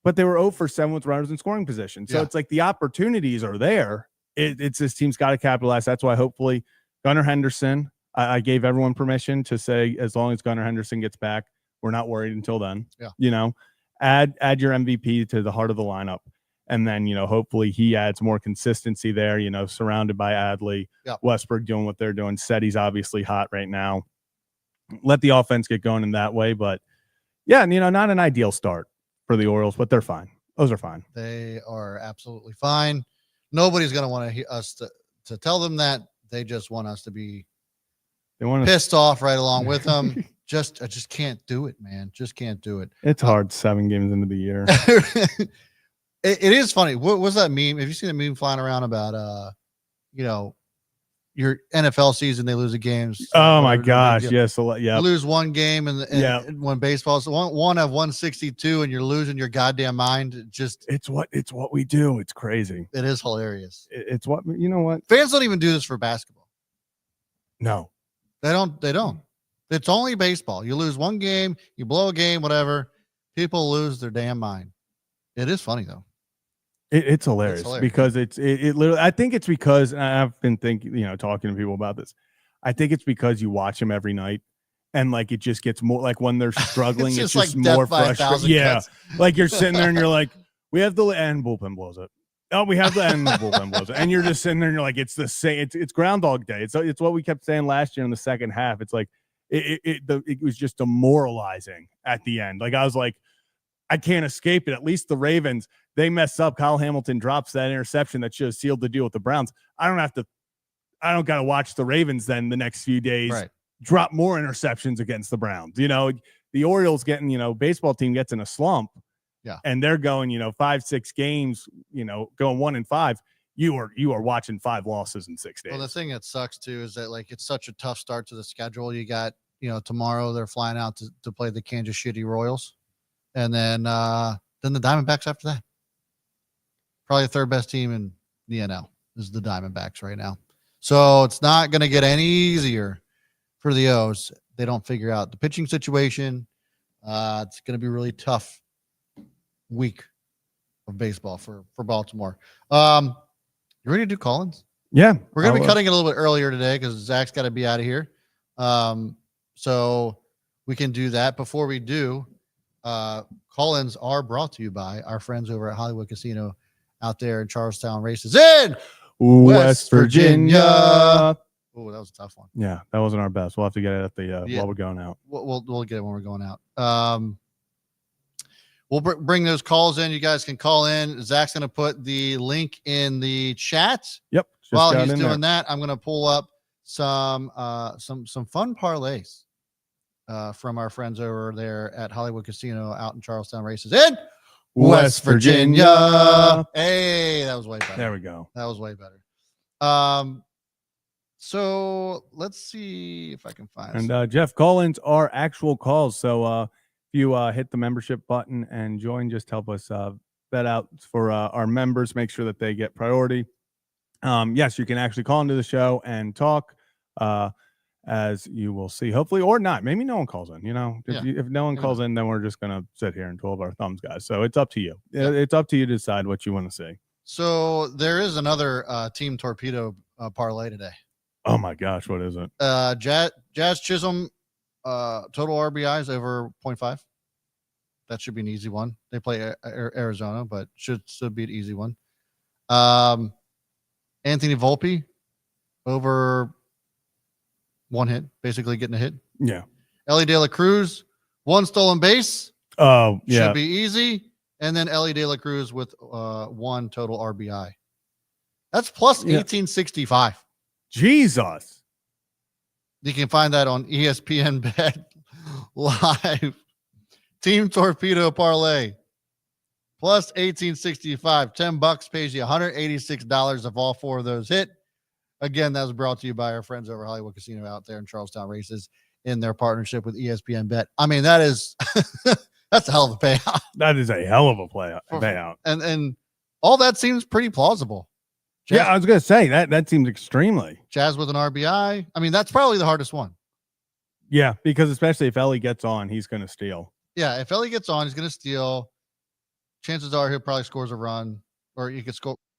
[SPEAKER 2] but they were 0 for 7 with runners in scoring position. So it's like the opportunities are there. It's this team's got to capitalize. That's why hopefully Gunnar Henderson, I gave everyone permission to say, as long as Gunnar Henderson gets back, we're not worried until then.
[SPEAKER 1] Yeah.
[SPEAKER 2] Add your MVP to the heart of the lineup. And then, hopefully he adds more consistency there, surrounded by Adley, Westbrook doing what they're doing. Seti's obviously hot right now. Let the offense get going in that way. But, yeah, not an ideal start for the Orioles, but they're fine. Those are fine.
[SPEAKER 1] They are absolutely fine. Nobody's going to want to hear us to tell them that. They just want us to be pissed off right along with them. I just can't do it, man. Just can't do it.
[SPEAKER 2] It's hard 7 games into the year.
[SPEAKER 1] It is funny. What was that meme? Have you seen a meme flying around about, your NFL season, they lose a game?
[SPEAKER 2] Oh, my gosh. Yes.
[SPEAKER 1] You lose one game and when baseball's one of 162 and you're losing your goddamn mind.
[SPEAKER 2] It's what we do. It's crazy.
[SPEAKER 1] It is hilarious.
[SPEAKER 2] It's what, what?
[SPEAKER 1] Fans don't even do this for basketball.
[SPEAKER 2] No.
[SPEAKER 1] They don't. It's only baseball. You lose one game, you blow a game, whatever. People lose their damn mind. It is funny though.
[SPEAKER 2] It's hilarious because it literally. I think it's because I've been thinking, talking to people about this. I think it's because you watch them every night, and like it just gets more like when they're struggling, it's just like more frustrating. Yeah, cuts. Like you're sitting there and you're like, we have the end bullpen blows it. Oh, we have the end bullpen blows it, and you're just sitting there and you're like, it's the same. It's Groundhog Day. It's what we kept saying last year in the second half. It's like it was just demoralizing at the end. Like I was like, I can't escape it. At least the Ravens, they mess up. Kyle Hamilton drops that interception that should have sealed the deal with the Browns. I don't got to watch the Ravens then the next few days drop more interceptions against the Browns. The Orioles getting, baseball team gets in a slump.
[SPEAKER 1] Yeah.
[SPEAKER 2] And they're going, 5-6 games, going 1-5. You are watching 5 losses in 6 days.
[SPEAKER 1] Well, the thing that sucks too is that like it's such a tough start to the schedule. You got, tomorrow they're flying out to play the Kansas City Royals. And then the Diamondbacks after that. Probably the third best team in the NL is the Diamondbacks right now. So it's not going to get any easier for the O's. They don't figure out the pitching situation. It's going to be a really tough week of baseball for Baltimore. You ready to do call-ins?
[SPEAKER 2] Yeah.
[SPEAKER 1] We're going to be cutting it a little bit earlier today because Zach's got to be out of here. So we can do that. Before we do, call-ins are brought to you by our friends over at Hollywood Casino out there in Charlestown Races in West Virginia. Oh, that was a tough one.
[SPEAKER 2] Yeah, that wasn't our best. We'll have to get it at the while we're going out.
[SPEAKER 1] We'll get it when we're going out. We'll bring those calls in. You guys can call in. Zach's going to put the link in the chat.
[SPEAKER 2] Yep.
[SPEAKER 1] While he's doing that, I'm going to pull up some fun parlays from our friends over there at Hollywood Casino out in Charlestown Races in West Virginia. Hey, that was way better.
[SPEAKER 2] There we go.
[SPEAKER 1] That was way better. So let's see if I can find.
[SPEAKER 2] And Jeff, call-ins are actual calls. So if you hit the membership button and join, just help us vet out for our members. Make sure that they get priority. Yes, you can actually call into the show and talk. As you will see, hopefully, or not. Maybe no one calls in. If no one calls in, then we're just gonna sit here and twirl our thumbs, guys. So it's up to you. Yeah. It's up to you to decide what you want to see.
[SPEAKER 1] So there is another Team Torpedo parlay today.
[SPEAKER 2] Oh my gosh, what is it?
[SPEAKER 1] Jazz Chisholm total RBIs over 0.5. That should be an easy one. They play Arizona, but should be an easy one. Anthony Volpe over 1 hit, basically getting a hit.
[SPEAKER 2] Yeah.
[SPEAKER 1] Ellie De La Cruz, 1 stolen base.
[SPEAKER 2] Oh, yeah.
[SPEAKER 1] Should be easy. And then Ellie De La Cruz with 1 total RBI. That's plus 1865.
[SPEAKER 2] Jesus.
[SPEAKER 1] You can find that on ESPN Bet Live. Team Torpedo Parlay. Plus 1865. $10 pays you $186 if all 4 of those hit. Again, that was brought to you by our friends over Hollywood Casino out there in Charlestown Races in their partnership with ESPN Bet. I mean, that is that's a hell of a payout.
[SPEAKER 2] That is a hell of a payout.
[SPEAKER 1] And all that seems pretty plausible.
[SPEAKER 2] Yeah, I was going to say that seems extremely.
[SPEAKER 1] Jazz with an RBI. I mean, that's probably the hardest one.
[SPEAKER 2] Yeah, because especially if Ellie gets on, he's going to steal.
[SPEAKER 1] Yeah, if Ellie gets on, he's going to steal. Chances are he'll probably scores a run, or he could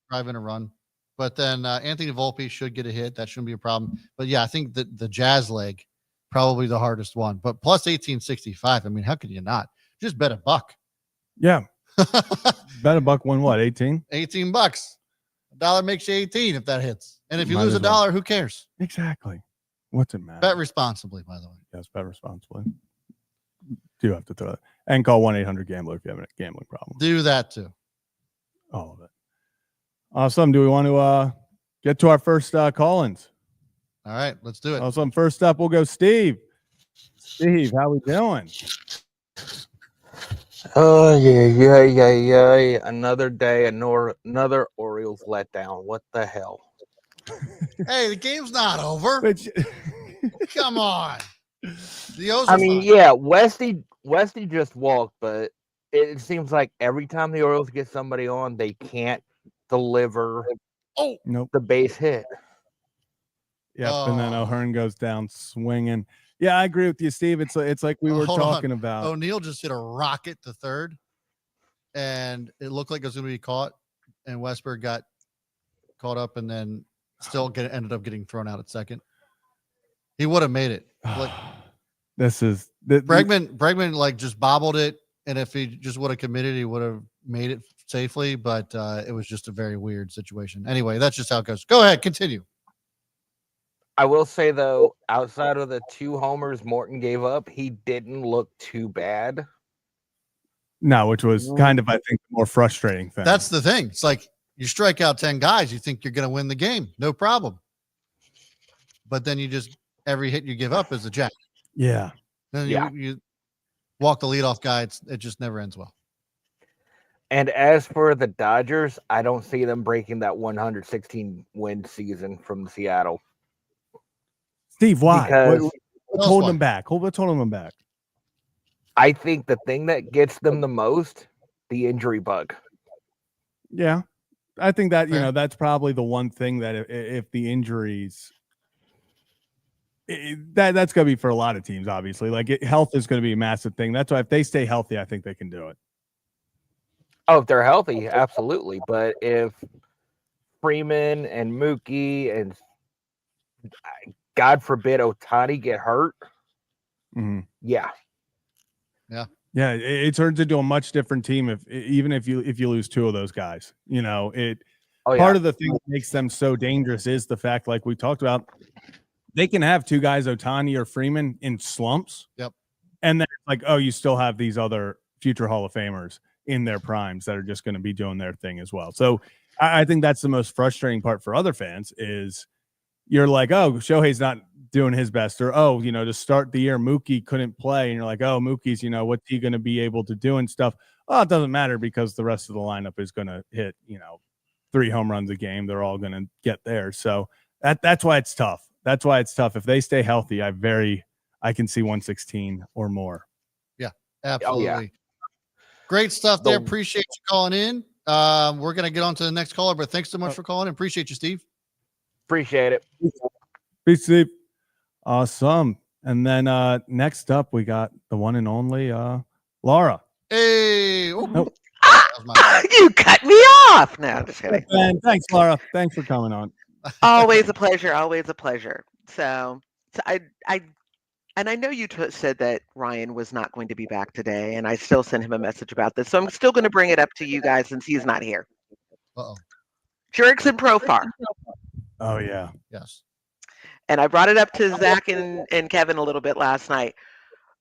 [SPEAKER 1] drive in a run. But then Anthony Volpe should get a hit. That shouldn't be a problem. But yeah, I think the Jazz leg probably the hardest one. But plus 1865. I mean, how could you not? Just bet $1.
[SPEAKER 2] Yeah. Bet $1 win what? 18?
[SPEAKER 1] $18. $1 makes you 18 if that hits. And if you lose $1,
[SPEAKER 2] well.
[SPEAKER 1] who cares?
[SPEAKER 2] Exactly. What's it matter?
[SPEAKER 1] Bet responsibly, by the way.
[SPEAKER 2] Yes, bet responsibly. Do have to throw it. And call 1-800-GAMBLER if you have a gambling problem.
[SPEAKER 1] Do that too.
[SPEAKER 2] All of it. Awesome. Do we want to get to our first call-ins?
[SPEAKER 1] All right, let's do it.
[SPEAKER 2] Awesome. First up, we'll go Steve. Steve, how we doing?
[SPEAKER 3] Oh, yeah. Another day, another Orioles letdown. What the hell?
[SPEAKER 1] Hey, the game's not over. Come on.
[SPEAKER 3] Yeah, Westy just walked, but it seems like every time the Orioles get somebody on, they can't deliver the base hit.
[SPEAKER 2] Yep, and then O'Hearn goes down swinging. Yeah, I agree with you, Steve. It's like we were talking about.
[SPEAKER 1] O'Neill just hit a rocket to third, and it looked like it was going to be caught, and Westberg got caught up, and then still ended up getting thrown out at second. He would have made it. Like, Bregman like just bobbled it, and if he just would have committed, he would have made it safely. But it was just a very weird situation. Anyway, that's just how it goes. Go ahead, continue.
[SPEAKER 3] I will say though, outside of the 2 homers Morton gave up, he didn't look too bad.
[SPEAKER 2] No, which was kind of, I think, the more frustrating thing.
[SPEAKER 1] That's the thing. It's like you strike out 10 guys, you think you're going to win the game, no problem. But then every hit you give up is a jack.
[SPEAKER 2] Yeah.
[SPEAKER 1] Then you walk the leadoff guy. It just never ends well.
[SPEAKER 3] And as for the Dodgers, I don't see them breaking that 116 win season from Seattle.
[SPEAKER 2] Steve, why?
[SPEAKER 3] Because
[SPEAKER 2] what's holding them back? What's holding them back?
[SPEAKER 3] I think the thing that gets them the most, the injury bug.
[SPEAKER 2] Yeah. I think that, that's probably the one thing that if the injuries, that's going to be for a lot of teams, obviously. Like health is going to be a massive thing. That's why if they stay healthy, I think they can do it.
[SPEAKER 3] Oh, if they're healthy, absolutely. But if Freeman and Mookie and God forbid Ohtani get hurt, yeah,
[SPEAKER 2] it turns into a much different team even if you lose 2 of those guys. Part of the thing that makes them so dangerous is the fact, like we talked about, they can have 2 guys, Ohtani or Freeman, in slumps.
[SPEAKER 1] Yep,
[SPEAKER 2] and then it's like, oh, you still have these other future Hall of Famers in their primes that are just going to be doing their thing as well. So I think that's the most frustrating part for other fans is you're like, oh, Shohei's not doing his best, or, oh, to start the year, Mookie couldn't play. And you're like, oh, Mookie's, what's he going to be able to do and stuff. Oh, it doesn't matter because the rest of the lineup is going to hit, 3 home runs a game. They're all going to get there. So that's why it's tough. That's why it's tough. If they stay healthy, I can see 116 or more.
[SPEAKER 1] Yeah, absolutely. Oh, yeah. Great stuff there. Appreciate you calling in. We're going to get on to the next caller, but thanks so much for calling in. Appreciate you, Steve.
[SPEAKER 3] Appreciate it.
[SPEAKER 2] Peace, Steve. Awesome. And then next up, we got the one and only Laura.
[SPEAKER 1] Hey.
[SPEAKER 2] Nope.
[SPEAKER 4] You cut me off. No, just kidding.
[SPEAKER 2] And thanks, Laura. Thanks for coming on.
[SPEAKER 4] Always a pleasure. Always a pleasure. So I And I know you said that Ryan was not going to be back today, and I still sent him a message about this. So I'm still going to bring it up to you guys since he's not here.
[SPEAKER 1] Uh-oh.
[SPEAKER 4] Jurickson Profar.
[SPEAKER 2] Oh, yeah.
[SPEAKER 1] Yes.
[SPEAKER 4] And I brought it up to Zach and Kevin a little bit last night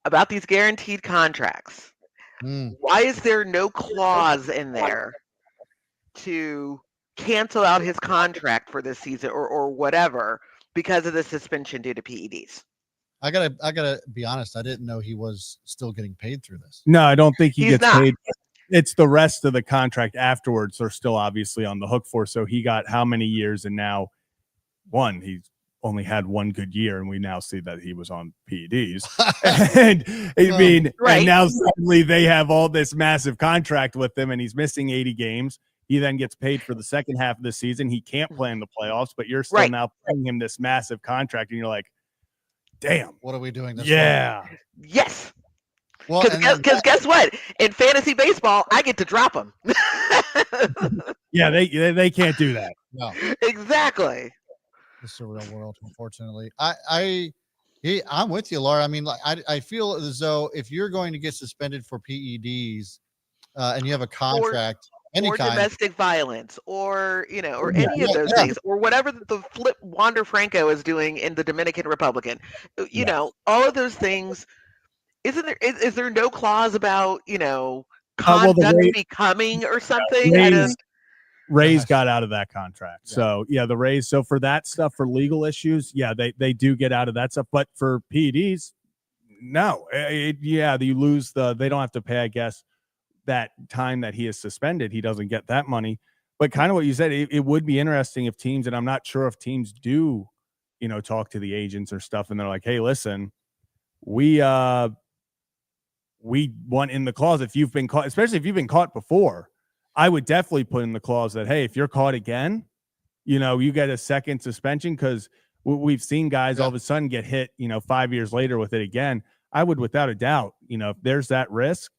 [SPEAKER 4] about these guaranteed contracts. Why is there no clause in there to cancel out his contract for this season or whatever because of the suspension due to PEDs?
[SPEAKER 1] I gotta be honest. I didn't know he was still getting paid through this.
[SPEAKER 2] No, I don't think
[SPEAKER 4] He's
[SPEAKER 2] gets
[SPEAKER 4] not.
[SPEAKER 2] paid. It's the rest of the contract afterwards they're still obviously on the hook for. So he got how many years, and now he's only had one good year, and we now see that he was on PEDs. And I mean,
[SPEAKER 4] right.
[SPEAKER 2] And now suddenly they have all this massive contract with him, and he's missing 80 games. He then gets paid for the second half of the season. He can't play in the playoffs, but you're still now paying him this massive contract, and you're like, damn,
[SPEAKER 1] what are we doing this
[SPEAKER 2] for?
[SPEAKER 4] Yes.
[SPEAKER 1] Well,
[SPEAKER 4] because guess what? In fantasy baseball, I get to drop them.
[SPEAKER 2] Yeah, they can't do that.
[SPEAKER 1] No.
[SPEAKER 4] Exactly.
[SPEAKER 1] It's a real world, unfortunately. I'm with you, Laura. I mean, like I feel as though if you're going to get suspended for PEDs and you have a contract,
[SPEAKER 4] or domestic violence, or any of those things, or whatever the flip Wander Franco is doing in the Dominican Republic, all of those things. Is there no clause about conduct becoming or something?
[SPEAKER 2] Rays got out of that contract. So the Rays. So for that stuff, for legal issues, they do get out of that stuff. But for PEDs, no. You lose they don't have to pay, I guess, that time that he is suspended. He doesn't get that money. But kind of what you said, it would be interesting if teams, and I'm not sure if teams do, talk to the agents or stuff, and they're like, hey, listen, we want in the clause, if you've been caught, especially if you've been caught before, I would definitely put in the clause that, hey, if you're caught again, you get a second suspension, because we've seen guys all of a sudden get hit, 5 years later with it again. I would, without a doubt, if there's that risk,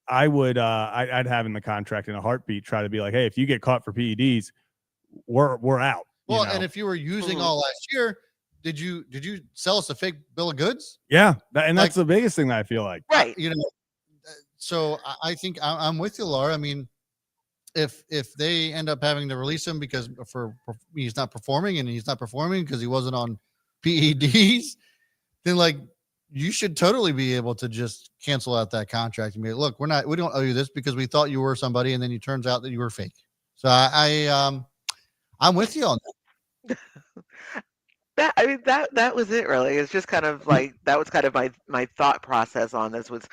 [SPEAKER 2] I would, I'd have in the contract in a heartbeat, try to be like, hey, if you get caught for PEDs, we're out.
[SPEAKER 1] Well, and if you were using all last year, did you sell us a fake bill of goods?
[SPEAKER 2] Yeah, that's the biggest thing that I feel like.
[SPEAKER 4] Right.
[SPEAKER 1] So I think I'm with you, Laura. I mean, if they end up having to release him because he's not performing because he wasn't on PEDs, then you should totally be able to just cancel out that contract and be like, look, we don't owe you this because we thought you were somebody, and then it turns out that you were fake. So I'm with you on that.
[SPEAKER 4] That was it, really. It's just kind of like, that was kind of my thought process on this, was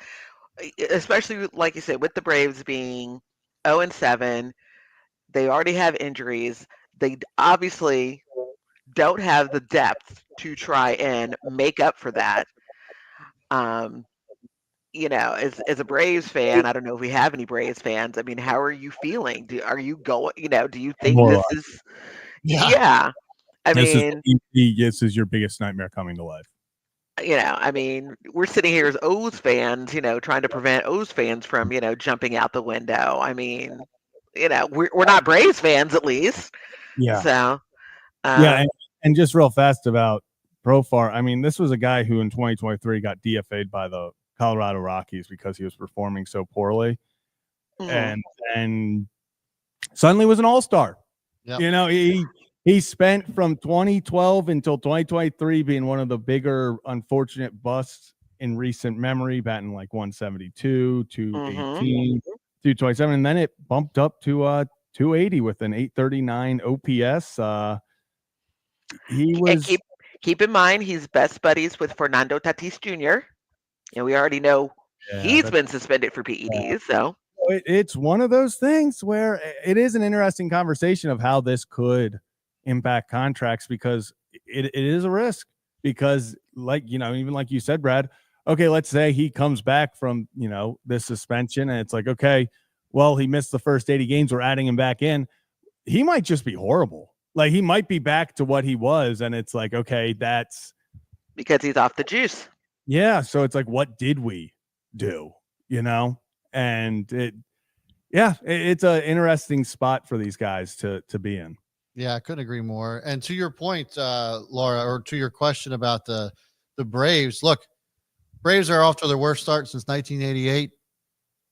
[SPEAKER 4] especially like you said, with the Braves being 0-7, they already have injuries. They obviously don't have the depth to try and make up for that. As a Braves fan, I don't know if we have any Braves fans. I mean, how are you feeling? Are you going? Do you think this is? Yeah.
[SPEAKER 2] This is your biggest nightmare coming to life.
[SPEAKER 4] I mean, we're sitting here as O's fans, trying to prevent O's fans from, jumping out the window. I mean, we're not Braves fans, at least.
[SPEAKER 2] Yeah.
[SPEAKER 4] So.
[SPEAKER 2] And just real fast about Profar. I mean, this was a guy who in 2023 got DFA'd by the Colorado Rockies because he was performing so poorly, and suddenly was an all-star. Yep. He spent from 2012 until 2023 being one of the bigger unfortunate busts in recent memory, batting like 172, 218, 227, and then it bumped up to 280 with an 839 OPS. He was.
[SPEAKER 4] Keep in mind, he's best buddies with Fernando Tatis Jr. And we already know he's been suspended for PEDs. So
[SPEAKER 2] it's one of those things where it is an interesting conversation of how this could impact contracts, because it is a risk, because even like you said, Brad, okay, let's say he comes back from, this suspension, and it's like, okay, well, he missed the first 80 games. We're adding him back in. He might just be horrible. Like, he might be back to what he was. And it's like, okay, that's
[SPEAKER 4] because he's off the juice.
[SPEAKER 2] Yeah. So it's like, what did we do? And it's an interesting spot for these guys to be in.
[SPEAKER 1] Yeah, I couldn't agree more. And to your point, Laura, or to your question about the the Braves. Look, Braves are off to their worst start since 1988,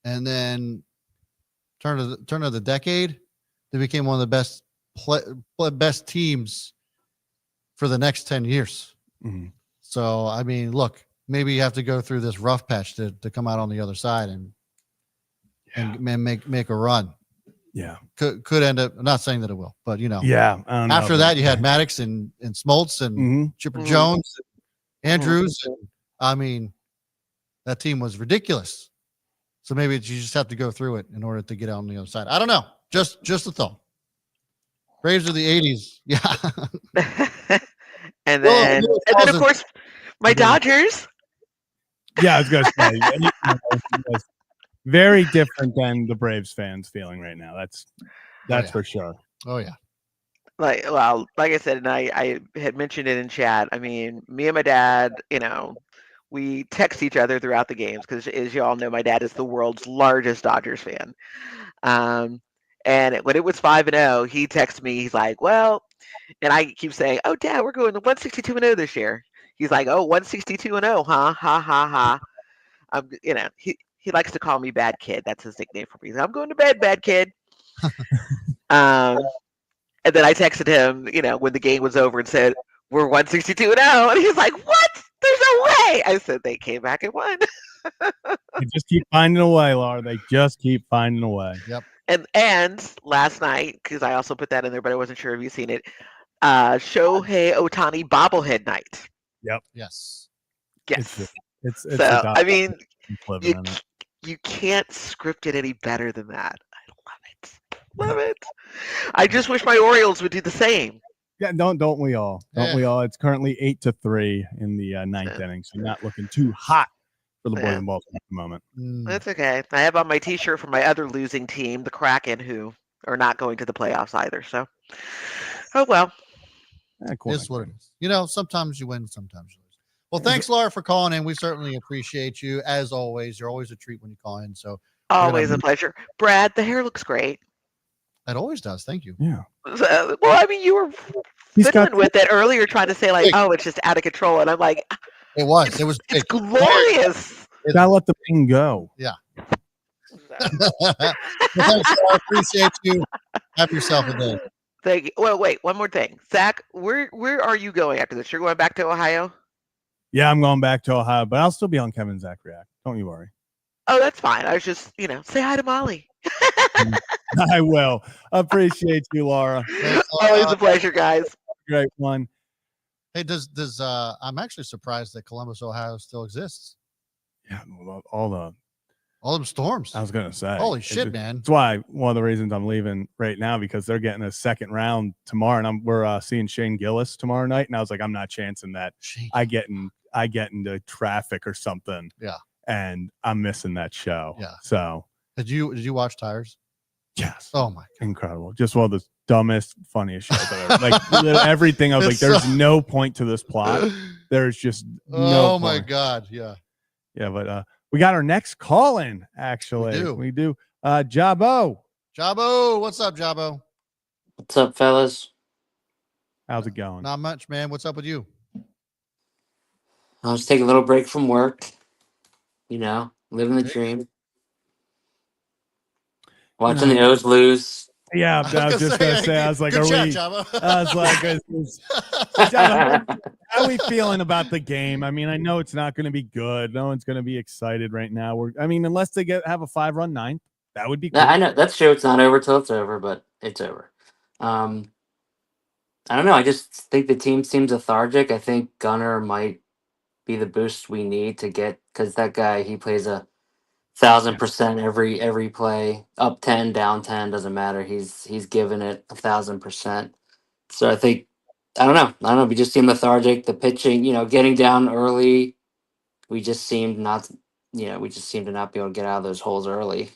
[SPEAKER 1] and then turn of the decade, they became one of the best teams for the next 10 years.
[SPEAKER 2] Mm-hmm.
[SPEAKER 1] So, I mean, look, maybe you have to go through this rough patch to come out on the other side and make a run.
[SPEAKER 2] Yeah.
[SPEAKER 1] Could end up, I'm not saying that it will, but
[SPEAKER 2] Yeah. I don't know,
[SPEAKER 1] after that, you had Maddox and Smoltz and Chipper Jones, and Andrews. And, I mean, that team was ridiculous. So maybe you just have to go through it in order to get out on the other side. I don't know. Just a thought. Braves of the 80s. Yeah.
[SPEAKER 4] and then of course, my Dodgers.
[SPEAKER 2] Yeah, I was going to say. Very different than the Braves fans feeling right now. That's for sure.
[SPEAKER 1] Oh, yeah.
[SPEAKER 4] Like I said, and I had mentioned it in chat. I mean, me and my dad, we text each other throughout the games because, as you all know, my dad is the world's largest Dodgers fan. And when it was 5-0, he texted me. He's like, "Well," and I keep saying, "Oh, Dad, we're going to 162-0 this year." He's like, "Oh, 162-0, huh? Ha ha ha." He likes to call me Bad Kid. That's his nickname for me. He's like, "I'm going to bed, Bad Kid." And then I texted him, when the game was over and said, "We're 162-0." And he's like, "What? There's no way." I said, "They came back and won."
[SPEAKER 2] They just keep finding a way, Laura. They just keep finding a way.
[SPEAKER 1] Yep.
[SPEAKER 4] And last night, because I also put that in there, but I wasn't sure if you've seen it, Shohei Ohtani bobblehead night.
[SPEAKER 2] Yep.
[SPEAKER 1] Yes.
[SPEAKER 4] Yes.
[SPEAKER 2] It's
[SPEAKER 4] so, I mean, you can't script it any better than that. Love it. I just wish my Orioles would do the same.
[SPEAKER 2] Yeah, don't we all? Don't we all? It's currently 8-3 in the ninth inning, so not looking too hot for the boys and balls at the moment.
[SPEAKER 4] That's okay. I have on my T-shirt from my other losing team, the Kraken, who are not going to the playoffs either. So, oh well.
[SPEAKER 1] It's what it is. Sometimes you win, sometimes you lose. Well, thanks, Laura, for calling in. We certainly appreciate you as always. You're always a treat when you call in. So
[SPEAKER 4] always a pleasure. Brad, the hair looks great.
[SPEAKER 1] It always does. Thank you.
[SPEAKER 2] Yeah.
[SPEAKER 4] Well, I mean, you were fiddling with it earlier, trying to say like, "Oh, it's just out of control," and I'm like,
[SPEAKER 1] "It was. It was.
[SPEAKER 4] It's glorious."
[SPEAKER 2] Gotta let the thing go.
[SPEAKER 1] Yeah. Well, thanks, I appreciate you. Have yourself a day.
[SPEAKER 4] Thank you. Well, wait, one more thing, Zach. Where are you going after this? You're going back to Ohio?
[SPEAKER 2] Yeah, I'm going back to Ohio, but I'll still be on Kevin Zach React. Don't you worry.
[SPEAKER 4] Oh, that's fine. I was just, say hi to Molly.
[SPEAKER 2] I will. Appreciate you, Laura.
[SPEAKER 4] Always a pleasure, guys.
[SPEAKER 2] Great one.
[SPEAKER 1] Hey, does I'm actually surprised that Columbus, Ohio still exists.
[SPEAKER 2] Yeah, all
[SPEAKER 1] them storms.
[SPEAKER 2] I was gonna say.
[SPEAKER 1] Holy shit, man.
[SPEAKER 2] That's why one of the reasons I'm leaving right now, because they're getting a second round tomorrow, and we're seeing Shane Gillis tomorrow night, and I was like, I'm not chancing that. I get into traffic or something.
[SPEAKER 1] Yeah.
[SPEAKER 2] And I'm missing that show.
[SPEAKER 1] Yeah.
[SPEAKER 2] So
[SPEAKER 1] did you watch Tires?
[SPEAKER 2] Yes.
[SPEAKER 1] Oh my God.
[SPEAKER 2] Incredible. Just one of the dumbest, funniest shows ever. Like everything. I was like, there's no point to this plot. There's just no
[SPEAKER 1] Oh
[SPEAKER 2] point.
[SPEAKER 1] my God. Yeah.
[SPEAKER 2] Yeah, but we got our next call in, actually. We do. Jabo.
[SPEAKER 1] Jabo, what's up, Jabo?
[SPEAKER 5] What's up, fellas?
[SPEAKER 2] How's it going?
[SPEAKER 1] Not much, man. What's up with you?
[SPEAKER 5] I was taking a little break from work. Living the dream. Watching the O's lose.
[SPEAKER 2] Yeah, I was just gonna say. I was like, how are we feeling about the game? I mean, I know it's not going to be good. No one's going to be excited right now. Unless they have a 5-run ninth, that would be cool.
[SPEAKER 5] I know that's true. It's not over till it's over, but it's over. I don't know. I just think the team seems lethargic. I think Gunnar might be the boost we need to get, because that guy, he plays 1,000% every play, up 10, down 10, doesn't matter. He's giving it 1,000%. So I think, I don't know. We just seem lethargic. The pitching, getting down early, we just seemed not, we just seem to not be able to get out of those holes early.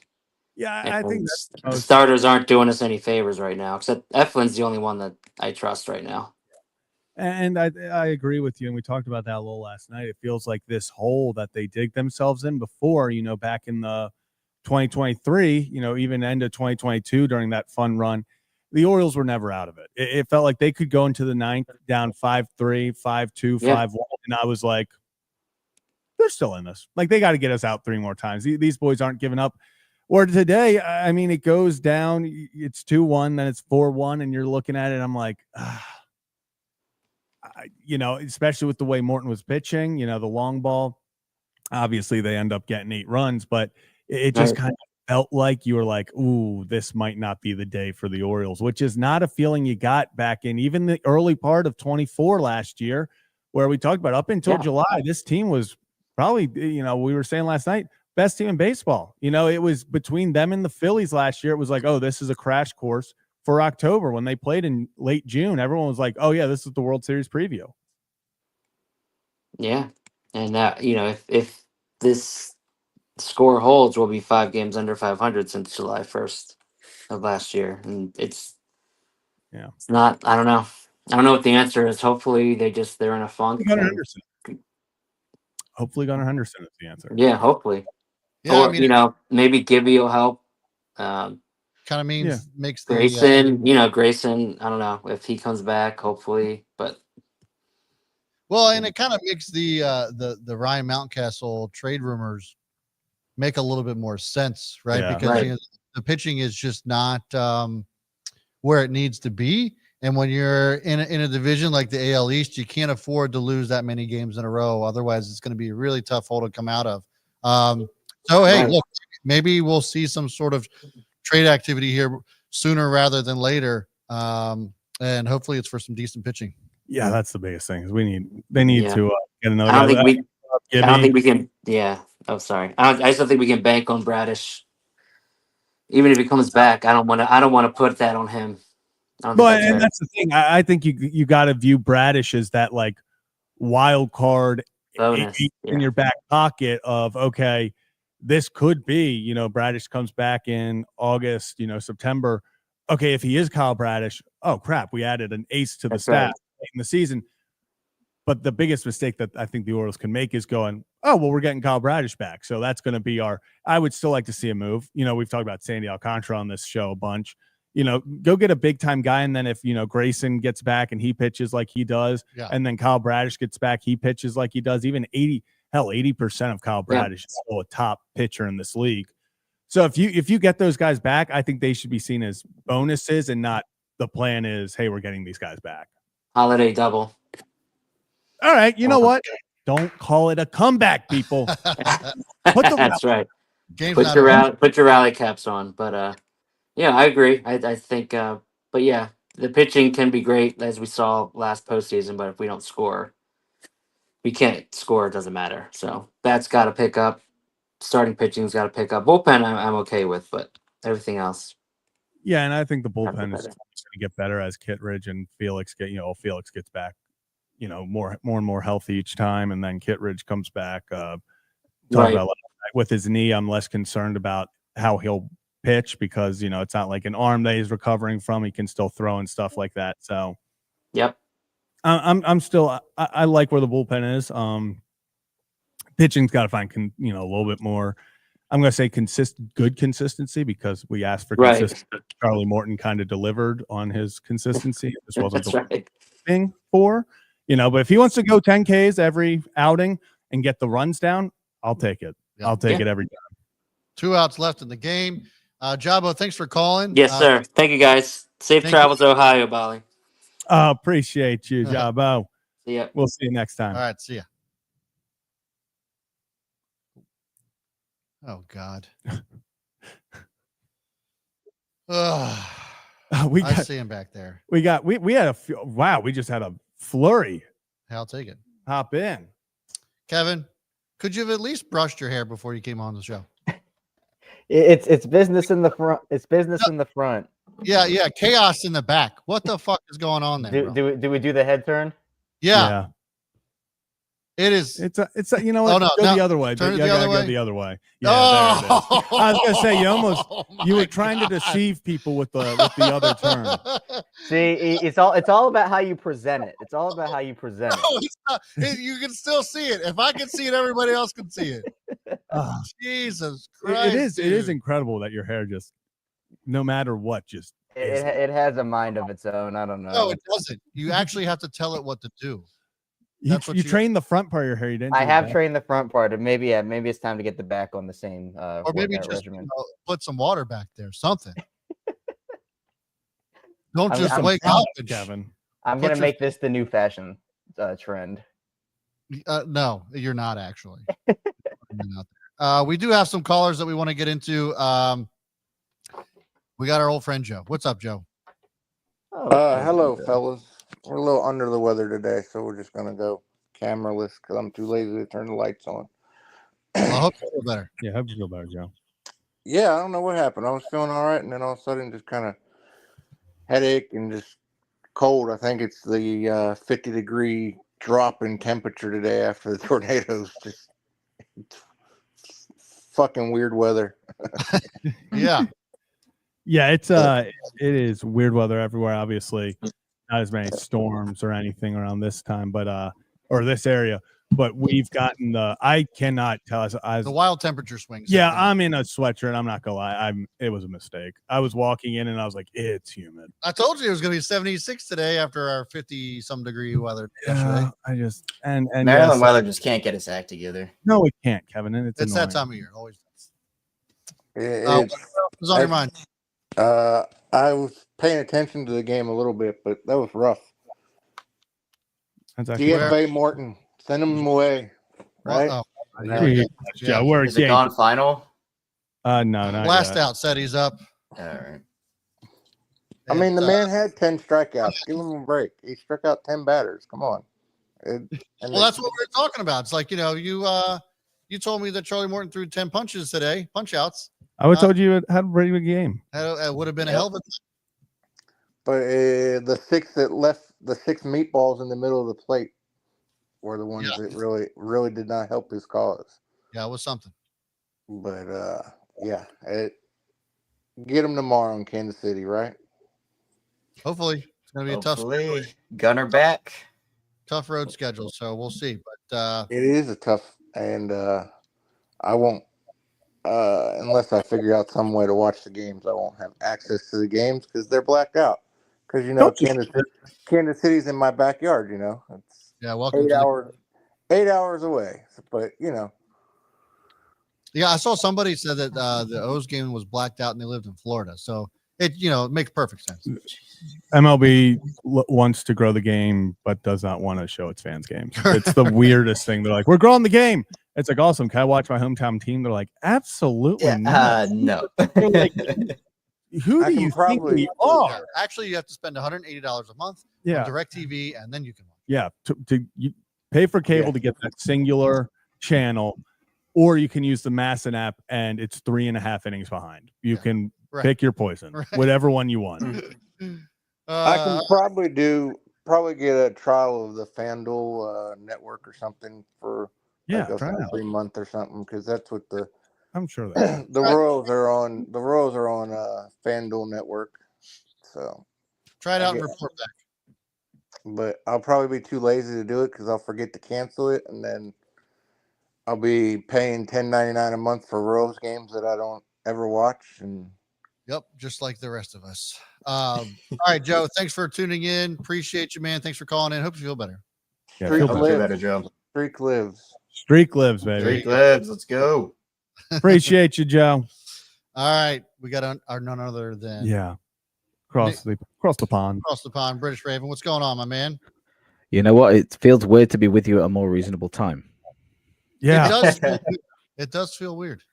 [SPEAKER 2] Yeah, I think
[SPEAKER 5] the starters aren't doing us any favors right now, except Eflin's the only one that I trust right now.
[SPEAKER 2] And I agree with you. And we talked about that a little last night. It feels like this hole that they dig themselves in before, back in the 2023, even end of 2022 during that fun run, the Orioles were never out of it. It felt like they could go into the ninth down 5-3, 5-2, 5-1, and I was like, they're still in this. Like, they got to get us out 3 more times. These boys aren't giving up. Or today, I mean, it goes down. It's 2-1, then it's 4-1, and you're looking at it. I'm like, especially with the way Morton was pitching, the long ball. Obviously, they end up getting 8 runs, but it just kind of felt like you were like, ooh, this might not be the day for the Orioles, which is not a feeling you got back in even the early part of 24 last year, where we talked about up until July, this team was probably, we were saying last night, best team in baseball. It was between them and the Phillies last year. It was like, oh, this is a crash course for October. When they played in late June, everyone was like, oh yeah, this is the World Series preview.
[SPEAKER 5] Yeah. And if this score holds, we'll be 5 games under 500 since July 1st of last year. And it's not, I don't know. I don't know what the answer is. Hopefully they're in a funk.
[SPEAKER 2] Gunnar Henderson. Hopefully Gunnar Henderson is the answer.
[SPEAKER 5] Yeah, hopefully.
[SPEAKER 1] Yeah,
[SPEAKER 5] or, maybe Gibby will help.
[SPEAKER 1] Kind of makes the
[SPEAKER 5] Grayson, Grayson, I don't know if he comes back, hopefully, but
[SPEAKER 1] and it kind of makes the Ryan Mountcastle trade rumors make a little bit more sense, right?
[SPEAKER 2] Yeah.
[SPEAKER 1] Because the pitching is just not where it needs to be. And when you're in a division like the AL East, you can't afford to lose that many games in a row. Otherwise, it's going to be a really tough hole to come out of. Look, maybe we'll see some sort of trade activity here sooner rather than later. And hopefully it's for some decent pitching.
[SPEAKER 2] Yeah, that's the biggest thing. Is they need to get another.
[SPEAKER 5] I don't think we can. Yeah. Oh, sorry. I just don't think we can bank on Bradish. Even if he comes back, I don't want to put that on him.
[SPEAKER 2] But that's the thing. I think you got to view Bradish as that like wild card
[SPEAKER 5] bonus
[SPEAKER 2] in your back pocket of, okay, this could be, Bradish comes back in August, September. Okay, if he is Kyle Bradish, oh crap, we added an ace to the staff in the season. But the biggest mistake that I think the Orioles can make is going, oh, well, we're getting Kyle Bradish back. So that's going to be I would still like to see a move. We've talked about Sandy Alcantara on this show a bunch. Go get a big time guy. And then if, Grayson gets back and he pitches like he does, and then Kyle Bradish gets back, he pitches like he does, even 80% of Kyle Bradish is still a top pitcher in this league. So if you get those guys back, I think they should be seen as bonuses and not the plan is, hey, we're getting these guys back.
[SPEAKER 5] Holiday double.
[SPEAKER 2] All right. You know what? Don't call it a comeback, people.
[SPEAKER 5] That's right. Put your rally caps on. But yeah, I agree. I think but yeah, the pitching can be great as we saw last postseason, but if we don't score, we can't score, it doesn't matter. So that's gotta pick up. Starting pitching's gotta pick up. Bullpen I'm okay with, but everything else.
[SPEAKER 2] Yeah, and I think the bullpen is going to get better as Kittredge and Felix Felix gets back, more and more healthy each time, and then Kittredge comes back. About with his knee, I'm less concerned about how he'll pitch because it's not like an arm that he's recovering from. He can still throw and stuff like that. So,
[SPEAKER 5] yep.
[SPEAKER 2] I'm still I like where the bullpen is. Pitching's got to find a little bit more. I'm going to say good consistency because we asked for consistency. Charlie Morton kind of delivered on his consistency. This wasn't the thing for, but if he wants to go 10 Ks every outing and get the runs down, I'll take it. I'll take it every time.
[SPEAKER 1] 2 outs left in the game. Jabbo, thanks for calling.
[SPEAKER 5] Yes, sir. Thank you, guys. Safe travels to Ohio, Bali.
[SPEAKER 2] Appreciate you, Jabbo.
[SPEAKER 5] See ya.
[SPEAKER 2] We'll see you next time.
[SPEAKER 1] All right, see ya. Oh God. I see him back there.
[SPEAKER 2] We had we just had a flurry.
[SPEAKER 1] I'll take it.
[SPEAKER 2] Hop in.
[SPEAKER 1] Kevin, could you have at least brushed your hair before you came on the show?
[SPEAKER 6] It's business in the front. It's business in the front.
[SPEAKER 1] Yeah. Chaos in the back. What the fuck is going on there?
[SPEAKER 6] Do we do the head turn?
[SPEAKER 1] Yeah. It is.
[SPEAKER 2] It's you know what? Go the other way.
[SPEAKER 1] Turn it
[SPEAKER 2] the other way. Go the other way. Yeah, there it is. I was gonna say you were trying to deceive people with the other turn.
[SPEAKER 6] See, it's all about how you present it. It's all about how you present it.
[SPEAKER 1] No, it's not. You can still see it. If I can see it, everybody else can see it. Jesus Christ!
[SPEAKER 2] It is incredible that your hair just, no matter what, just
[SPEAKER 6] it has a mind of its own. I don't know.
[SPEAKER 1] No, it doesn't. You actually have to tell it what to do.
[SPEAKER 2] You trained the front part of your hair. You didn't.
[SPEAKER 6] I have trained the front part, and maybe it's time to get the back on the same.
[SPEAKER 1] Or maybe just put some water back there, something. Don't just wake up,
[SPEAKER 2] Kevin.
[SPEAKER 6] I'm gonna make this the new fashion trend.
[SPEAKER 1] No, you're not actually. We do have some callers that we want to get into. We got our old friend Joe. What's up, Joe?
[SPEAKER 7] Hello, fellas. We're a little under the weather today, so we're just gonna go cameraless because I'm too lazy to turn the lights on.
[SPEAKER 1] Well, I hope you feel better.
[SPEAKER 2] Yeah, I hope you feel better, Joe.
[SPEAKER 7] Yeah, I don't know what happened. I was feeling all right, and then all of a sudden, just kind of headache and just cold. I think it's the 50-degree drop in temperature today after the tornadoes. Just fucking weird weather.
[SPEAKER 1] Yeah.
[SPEAKER 2] Yeah, it is weird weather everywhere. Obviously, not as many storms or anything around this time, but or this area. But we've gotten I cannot tell us the
[SPEAKER 1] wild temperature swings.
[SPEAKER 2] Yeah, I'm in a sweatshirt. I'm not gonna lie. It was a mistake. I was walking in and I was like, it's humid.
[SPEAKER 1] I told you it was gonna be 76 today after our 50-some degree weather yesterday.
[SPEAKER 2] I just and
[SPEAKER 8] Maryland weather just can't get its act together.
[SPEAKER 2] No, it can't, Kevin. And it's
[SPEAKER 1] that time of year. Always.
[SPEAKER 7] What
[SPEAKER 1] was on your mind?
[SPEAKER 7] I was paying attention to the game a little bit, but that was rough. DFA Morton, send him away. Right?
[SPEAKER 2] Yeah, we're
[SPEAKER 8] Is it gone final?
[SPEAKER 2] No, not
[SPEAKER 1] Blast
[SPEAKER 2] yet.
[SPEAKER 1] out said he's up.
[SPEAKER 8] All right.
[SPEAKER 7] I mean, the man had 10 strikeouts. Give him a break. He struck out 10 batters. Come on.
[SPEAKER 1] Well, that's what we were talking about. It's like, you told me that Charlie Morton threw 10 punches today, punch outs.
[SPEAKER 2] I would have told you it had a pretty good game.
[SPEAKER 1] It would have been a hell of a.
[SPEAKER 7] But the six that left, the 6 meatballs in the middle of the plate were the ones that really did not help his cause.
[SPEAKER 1] Yeah, it was something.
[SPEAKER 7] But get him tomorrow in Kansas City, right?
[SPEAKER 1] Hopefully, it's going to be a tough.
[SPEAKER 8] Gunnar back.
[SPEAKER 1] Tough road schedule, so we'll see. But
[SPEAKER 7] it is a tough, and I won't. Unless I figure out some way to watch the games, I won't have access to the games because they're blacked out. Because Kansas City's in my backyard. It's
[SPEAKER 1] welcome.
[SPEAKER 7] 8 hours away. But
[SPEAKER 1] yeah, I saw somebody said that the O's game was blacked out and they lived in Florida, so it makes perfect sense.
[SPEAKER 2] MLB wants to grow the game, but does not want to show its fans games. It's the weirdest thing. They're like, we're growing the game. It's like, awesome. Can I watch my hometown team? They're like, absolutely not.
[SPEAKER 8] No.
[SPEAKER 2] Like, who do you think we are?
[SPEAKER 1] Actually, you have to spend $180 a month on DirecTV, and then you can watch.
[SPEAKER 2] Yeah, you pay for cable to get that singular channel, or you can use the Masson app, and it's 3.5 innings behind. You can pick your poison, whatever one you want.
[SPEAKER 7] I can probably get a trial of the FanDuel network or something for a free month or something, because that's what
[SPEAKER 2] I'm sure that
[SPEAKER 7] the Royals are on. The Royals are on FanDuel network, so
[SPEAKER 1] try it out and report back.
[SPEAKER 7] But I'll probably be too lazy to do it because I'll forget to cancel it, and then I'll be paying $10.99 a month for Royals games that I don't ever watch. And
[SPEAKER 1] yep, just like the rest of us. All right, Joe. Thanks for tuning in. Appreciate you, man. Thanks for calling in. Hope you feel better.
[SPEAKER 2] Yeah,
[SPEAKER 7] Streak lives.
[SPEAKER 8] Better, Joe.
[SPEAKER 7] Streak lives.
[SPEAKER 2] Streak lives, baby.
[SPEAKER 8] Streak lives. Let's go.
[SPEAKER 2] Appreciate you, Joe.
[SPEAKER 1] All right, we got our none other than
[SPEAKER 2] across the pond.
[SPEAKER 1] Across the pond, British Raven. What's going on, my man?
[SPEAKER 9] You know what? It feels weird to be with you at a more reasonable time.
[SPEAKER 2] Yeah,
[SPEAKER 1] it does feel weird.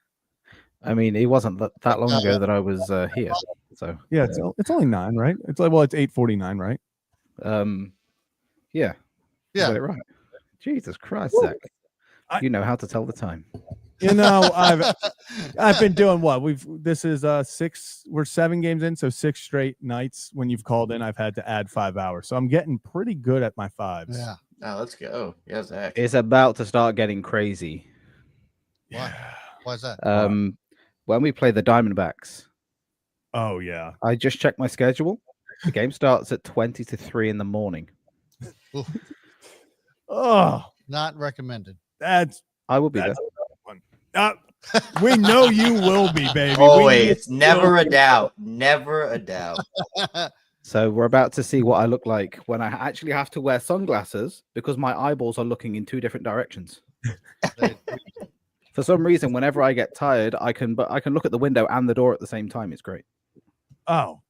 [SPEAKER 9] I mean, it wasn't that long ago that I was here. So
[SPEAKER 2] yeah, it's only 9, right? It's like, well, it's 8:49, right?
[SPEAKER 9] Yeah. Got it right. Jesus Christ, Zach. You know how to tell the time.
[SPEAKER 2] I've been doing what? This is 7 games in, so 6 straight nights when you've called in, I've had to add 5 hours. So I'm getting pretty good at my 5s.
[SPEAKER 1] Yeah.
[SPEAKER 8] Oh, let's go. Yeah, Zach.
[SPEAKER 9] It's about to start getting crazy.
[SPEAKER 1] Why? Why is that?
[SPEAKER 9] When we play the Diamondbacks.
[SPEAKER 2] Oh yeah.
[SPEAKER 9] I just checked my schedule. The game starts at 20 to 3 in the morning.
[SPEAKER 2] Oh,
[SPEAKER 1] not recommended.
[SPEAKER 9] I will be there.
[SPEAKER 2] We know you will be, baby.
[SPEAKER 8] Always. Never a doubt. Never a doubt.
[SPEAKER 9] So we're about to see what I look like when I actually have to wear sunglasses because my eyeballs are looking in 2 different directions. For some reason, whenever I get tired, I can look at the window and the door at the same time. It's great.
[SPEAKER 2] Oh,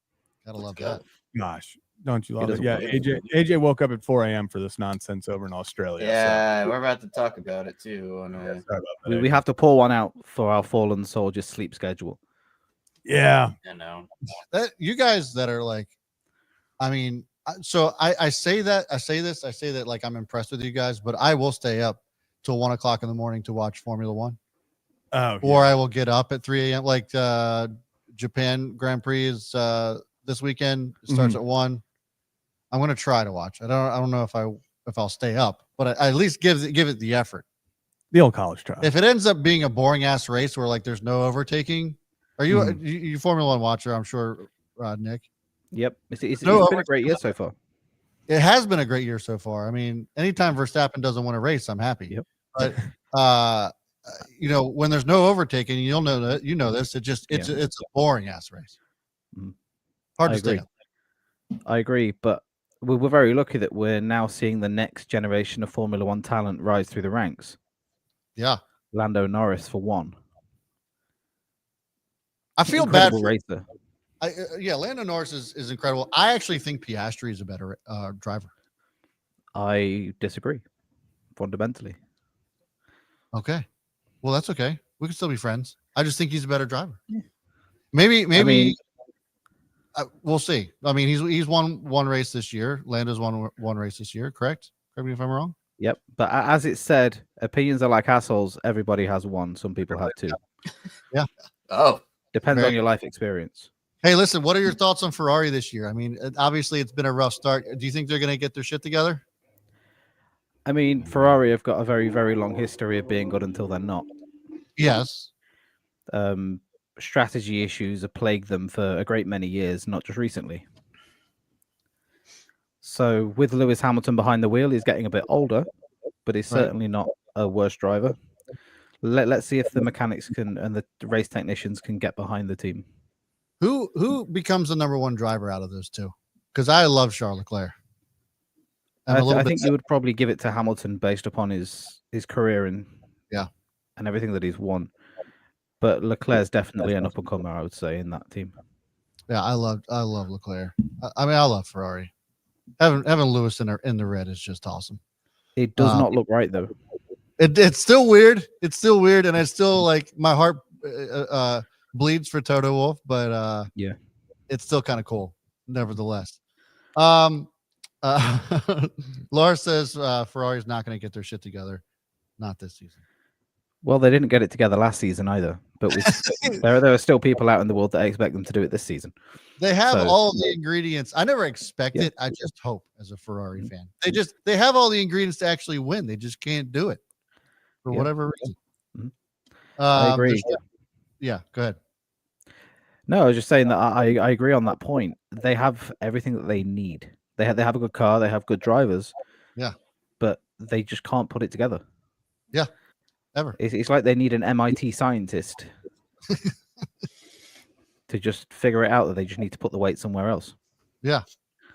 [SPEAKER 1] Gotta love that.
[SPEAKER 2] gosh. Don't you love it?
[SPEAKER 9] doesn't
[SPEAKER 2] Yeah,
[SPEAKER 9] work.
[SPEAKER 2] AJ woke up at 4 a.m. for this nonsense over in Australia.
[SPEAKER 8] Yeah, we're about to talk about it too.
[SPEAKER 2] Sorry about that,
[SPEAKER 9] We
[SPEAKER 2] AJ.
[SPEAKER 9] have to pour one out for our fallen soldiers' sleep schedule.
[SPEAKER 2] Yeah.
[SPEAKER 8] You know.
[SPEAKER 1] That you guys that are like, I mean, so I say that like I'm impressed with you guys, but I will stay up till 1 o'clock in the morning to watch Formula One.
[SPEAKER 2] Oh,
[SPEAKER 1] Or I will get up at 3 a.m. Like Japan Grand Prix is this weekend. It starts at 1. I'm gonna try to watch. I don't know if I'll stay up, but I at least give it the effort.
[SPEAKER 2] The old college try.
[SPEAKER 1] If it ends up being a boring ass race where like there's no overtaking, are you you Formula One watcher? I'm sure, Nick.
[SPEAKER 9] Yep, it's been a great year so far.
[SPEAKER 1] It has been a great year so far. I mean, anytime Verstappen doesn't win a race, I'm happy.
[SPEAKER 9] Yep.
[SPEAKER 1] But when there's no overtaking, you'll know that this. It's a boring ass race. Hard to stay up.
[SPEAKER 9] I agree, but we're very lucky that we're now seeing the next generation of Formula One talent rise through the ranks.
[SPEAKER 1] Yeah,
[SPEAKER 9] Lando Norris for one.
[SPEAKER 1] I feel bad
[SPEAKER 9] Incredible
[SPEAKER 1] for
[SPEAKER 9] racer.
[SPEAKER 1] Lando Norris is incredible. I actually think Piastri is a better driver.
[SPEAKER 9] I disagree fundamentally.
[SPEAKER 1] Okay, well that's okay. We can still be friends. I just think he's a better driver. Maybe.
[SPEAKER 9] I mean,
[SPEAKER 1] we'll see. I mean, he's won one race this year. Lando's won one race this year. Correct? Correct me if I'm wrong.
[SPEAKER 9] Yep, but as it said, opinions are like assholes. Everybody has one. Some people have two.
[SPEAKER 1] Yeah.
[SPEAKER 8] Oh,
[SPEAKER 9] depends on your life experience.
[SPEAKER 1] Hey, listen. What are your thoughts on Ferrari this year? I mean, obviously it's been a rough start. Do you think they're going to get their shit together?
[SPEAKER 9] I mean, Ferrari have got a very, very long history of being good until they're not.
[SPEAKER 1] Yes.
[SPEAKER 9] Strategy issues have plagued them for a great many years, not just recently. So with Lewis Hamilton behind the wheel, he's getting a bit older, but he's certainly not a worse driver. Let's see if the mechanics and the race technicians can get behind the team.
[SPEAKER 1] Who becomes the number one driver out of those two? Because I love Charles Leclerc.
[SPEAKER 9] I think you would probably give it to Hamilton based upon his career and everything that he's won. But Leclerc's definitely an up and comer, I would say, in that team.
[SPEAKER 1] Yeah, I love Leclerc. I mean, I love Ferrari. Having Lewis in the red is just awesome.
[SPEAKER 9] It does not look right though.
[SPEAKER 1] It's still weird. It's still weird, and I still like my heart bleeds for Toto Wolff, but it's still kind of cool, nevertheless. Lars says Ferrari's not going to get their shit together, not this season.
[SPEAKER 9] Well, they didn't get it together last season either, but there are still people out in the world that expect them to do it this season.
[SPEAKER 1] They have all of the ingredients. I never expect it. I just hope as a Ferrari fan. They have all the ingredients to actually win. They just can't do it for whatever reason.
[SPEAKER 9] I agree.
[SPEAKER 1] Go ahead.
[SPEAKER 9] No, I was just saying that I agree on that point. They have everything that they need. They have a good car. They have good drivers.
[SPEAKER 1] Yeah.
[SPEAKER 9] But they just can't put it together.
[SPEAKER 1] Yeah. Ever.
[SPEAKER 9] It's like they need an MIT scientist to just figure it out that they just need to put the weight somewhere else.
[SPEAKER 1] Yeah.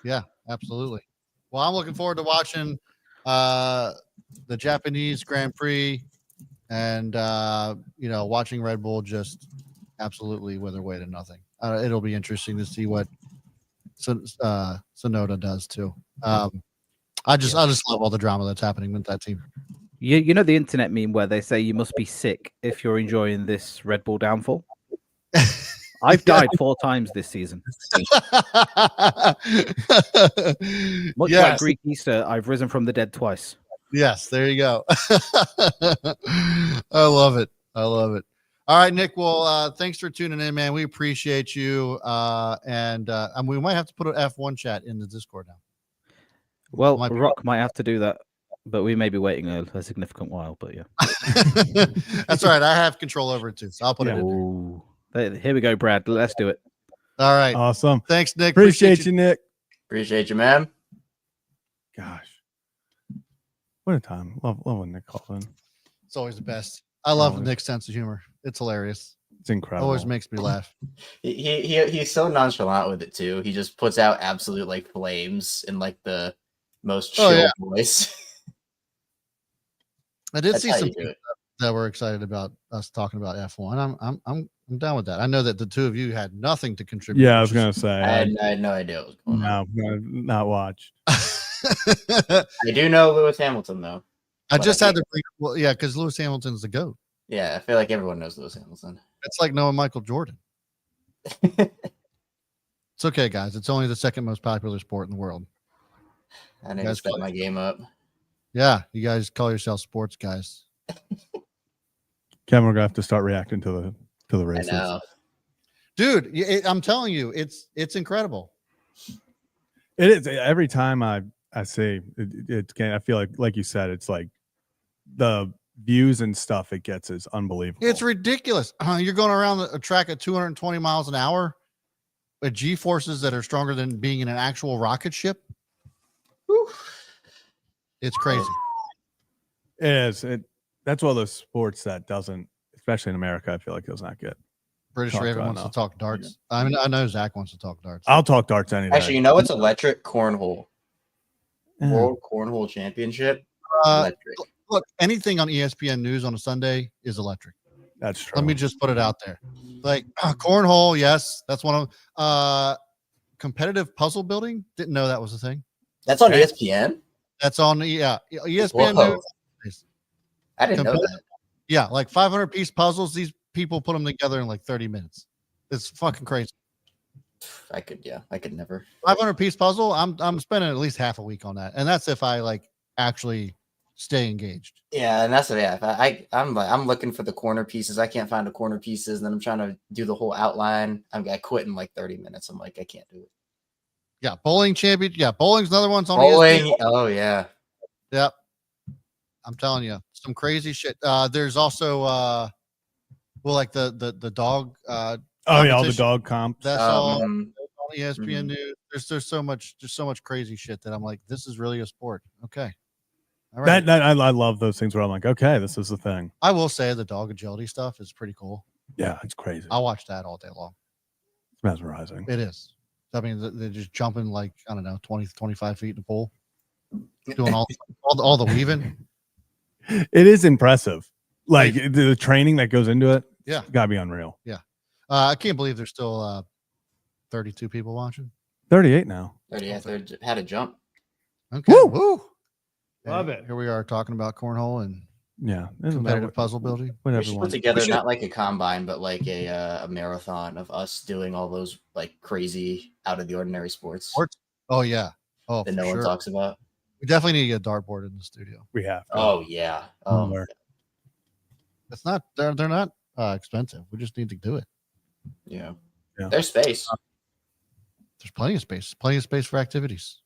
[SPEAKER 1] Yeah, absolutely. Well, I'm looking forward to watching the Japanese Grand Prix and watching Red Bull just absolutely wither away to nothing. It'll be interesting to see what Tsunoda does too. I just love all the drama that's happening with that team.
[SPEAKER 9] You know the internet meme where they say you must be sick if you're enjoying this Red Bull downfall? I've died 4 times this season. Much like Greek Easter, I've risen from the dead twice.
[SPEAKER 1] Yes, there you go. I love it. All right, Nick. Well, thanks for tuning in, man. We appreciate you. And we might have to put an F1 chat in the Discord now.
[SPEAKER 9] Well, Rock might have to do that, but we may be waiting a significant while. But yeah,
[SPEAKER 1] that's all right. I have control over it too, so I'll put it in
[SPEAKER 9] there. Here we go, Brad. Let's do it.
[SPEAKER 1] All right.
[SPEAKER 2] Awesome.
[SPEAKER 1] Thanks, Nick.
[SPEAKER 2] Appreciate you, Nick.
[SPEAKER 8] Appreciate you, man.
[SPEAKER 2] Gosh, what a time. Love when Nick calls in.
[SPEAKER 1] It's always the best. I love Nick's sense of humor. It's hilarious.
[SPEAKER 2] It's incredible.
[SPEAKER 1] Always makes me laugh.
[SPEAKER 8] He's so nonchalant with it too. He just puts out absolute like flames in like the most chill voice.
[SPEAKER 1] I did see some people that were excited about us talking about F1. I'm down with that. I know that the two of you had nothing to contribute.
[SPEAKER 2] Yeah, I was gonna say
[SPEAKER 8] I had no idea what was going on.
[SPEAKER 2] No, not watch.
[SPEAKER 8] I do know Lewis Hamilton though.
[SPEAKER 1] I just had to bring, well, yeah, because Lewis Hamilton's the GOAT.
[SPEAKER 8] Yeah, I feel like everyone knows Lewis Hamilton.
[SPEAKER 1] It's like knowing Michael Jordan. It's okay, guys. It's only the second most popular sport in the world.
[SPEAKER 8] I need to step my game up.
[SPEAKER 1] Yeah, you guys call yourselves sports guys.
[SPEAKER 2] Kevin, we're gonna have to start reacting to the races.
[SPEAKER 8] I know.
[SPEAKER 1] Dude, I'm telling you, it's incredible.
[SPEAKER 2] It is. Every time I see it, I feel like you said, it's like the views and stuff it gets is unbelievable.
[SPEAKER 1] It's ridiculous. You're going around a track at 220 miles an hour with G-forces that are stronger than being in an actual rocket ship. Whew. It's crazy.
[SPEAKER 2] It is. That's one of those sports that doesn't, especially in America, I feel like does not get.
[SPEAKER 1] British Raven wants to talk darts. I mean, I know Zach wants to talk darts.
[SPEAKER 2] I'll talk darts anytime.
[SPEAKER 8] Actually, you know what's electric? Cornhole. World Cornhole Championship. Electric.
[SPEAKER 1] Look, anything on ESPN News on a Sunday is electric.
[SPEAKER 2] That's true.
[SPEAKER 1] Let me just put it out there. Like cornhole, yes, that's one of competitive puzzle building. Didn't know that was a thing.
[SPEAKER 8] That's on ESPN.
[SPEAKER 1] That's on ESPN News.
[SPEAKER 8] I didn't know that.
[SPEAKER 1] Yeah, like 500-piece puzzles. These people put them together in like 30 minutes. It's fucking crazy.
[SPEAKER 8] I could never.
[SPEAKER 1] 500-piece puzzle. I'm spending at least half a week on that, and that's if I like actually stay engaged.
[SPEAKER 8] Yeah, and that's I'm looking for the corner pieces. I can't find the corner pieces, and then I'm trying to do the whole outline. I quit in like 30 minutes. I'm like, I can't do it.
[SPEAKER 1] Yeah, bowling champion. Yeah, bowling's another one's on
[SPEAKER 8] bowling.
[SPEAKER 1] ESPN.
[SPEAKER 8] Oh yeah.
[SPEAKER 1] Yep. I'm telling you, some crazy shit. There's also like the dog.
[SPEAKER 2] Oh yeah, all the dog comp.
[SPEAKER 1] That's all on ESPN News. There's so much crazy shit that I'm like, this is really a sport. Okay. All right.
[SPEAKER 2] That I love those things where I'm like, okay, this is the thing.
[SPEAKER 1] I will say the dog agility stuff is pretty cool.
[SPEAKER 2] Yeah, it's crazy.
[SPEAKER 1] I watch that all day long.
[SPEAKER 2] It's mesmerizing.
[SPEAKER 1] It is. I mean, they're just jumping like, I don't know, 20, 25 feet in the pool, doing all the weaving.
[SPEAKER 2] It is impressive. Like the training that goes into it.
[SPEAKER 1] Yeah.
[SPEAKER 2] Gotta be unreal.
[SPEAKER 1] Yeah. I can't believe there's still 32 people watching.
[SPEAKER 2] 38 now.
[SPEAKER 8] 38. Had a jump.
[SPEAKER 1] Okay. Woo!
[SPEAKER 2] Love it.
[SPEAKER 1] Here we are talking about cornhole and
[SPEAKER 2] competitive
[SPEAKER 1] puzzle building.
[SPEAKER 8] We should put together not like a combine, but like a marathon of us doing all those like crazy out of the ordinary sports.
[SPEAKER 1] Oh yeah. Oh,
[SPEAKER 8] that no one talks about.
[SPEAKER 1] We definitely need to get a dartboard in the studio.
[SPEAKER 2] We have.
[SPEAKER 8] Oh yeah.
[SPEAKER 1] It's not. They're not expensive. We just need to do it.
[SPEAKER 8] Yeah. There's space.
[SPEAKER 1] There's plenty of space. Plenty of space for activities.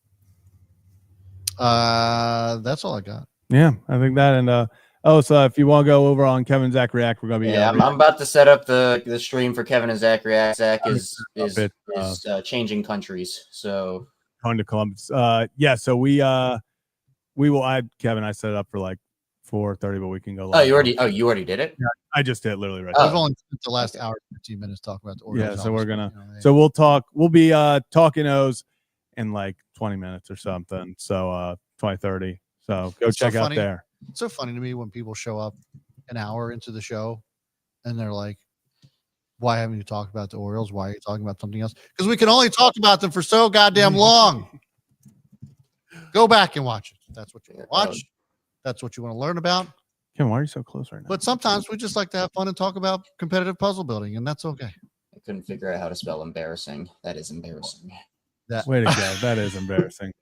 [SPEAKER 1] That's all I got.
[SPEAKER 2] Yeah, I think that. And so if you want to go over on Kevin and Zach React, we're gonna be.
[SPEAKER 8] Yeah, I'm about to set up the stream for Kevin and Zach React. Zach is changing countries, so
[SPEAKER 2] going to Columbus. Yeah, so we will add Kevin. I set it up for like 4:30, but we can go.
[SPEAKER 8] You already did it.
[SPEAKER 2] Yeah, I just did literally right.
[SPEAKER 1] We've only spent the last hour 15 minutes talking about the Orioles.
[SPEAKER 2] Yeah, so we're gonna. So we'll talk. We'll be talking those in like 20 minutes or something. So 20:30. So go check out there.
[SPEAKER 1] It's so funny to me when people show up an hour into the show and they're like, why haven't you talked about the Orioles? Why are you talking about something else? Because we can only talk about them for so goddamn long. Go back and watch it. That's what you want to watch. That's what you want to learn about.
[SPEAKER 2] Kim, why are you so close right now?
[SPEAKER 1] But sometimes we just like to have fun and talk about competitive puzzle building, and that's okay.
[SPEAKER 8] I couldn't figure out how to spell embarrassing. That is embarrassing.
[SPEAKER 2] Way to go. That is embarrassing.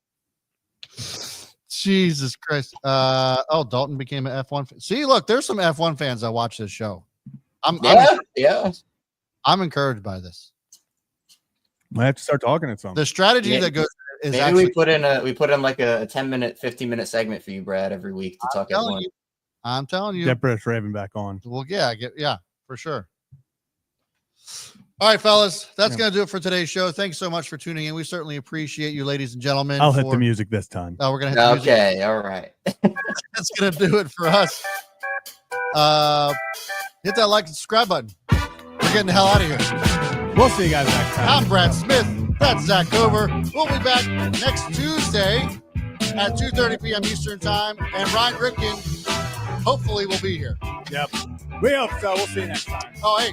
[SPEAKER 1] Jesus Christ. Dalton became an F1 fan. See, look, there's some F1 fans that watch this show. I'm encouraged by this.
[SPEAKER 2] I have to start talking at some.
[SPEAKER 1] The strategy that goes is
[SPEAKER 8] maybe
[SPEAKER 1] actually
[SPEAKER 8] we put in like a 10-minute, 15-minute segment for you, Brad, every week to talk about.
[SPEAKER 1] I'm telling you.
[SPEAKER 2] Get British Raven back on.
[SPEAKER 1] Well, yeah, for sure. All right, fellas, that's going to do it for today's show. Thanks so much for tuning in. We certainly appreciate you, ladies and gentlemen.
[SPEAKER 2] I'll hit the music this time.
[SPEAKER 1] We're going to hit the music.
[SPEAKER 8] Okay, all right.
[SPEAKER 1] That's going to do it for us. Hit that like and subscribe button. getting the hell out of here.
[SPEAKER 2] We'll see you guys next time.
[SPEAKER 1] I'm Brad Smith. That's Zach Cover. We'll be back next Tuesday at 2:30 p.m. Eastern Time. And Ryan Ripken hopefully will be here.
[SPEAKER 2] Yep. We hope so. We'll see you next time.
[SPEAKER 1] Oh, hey.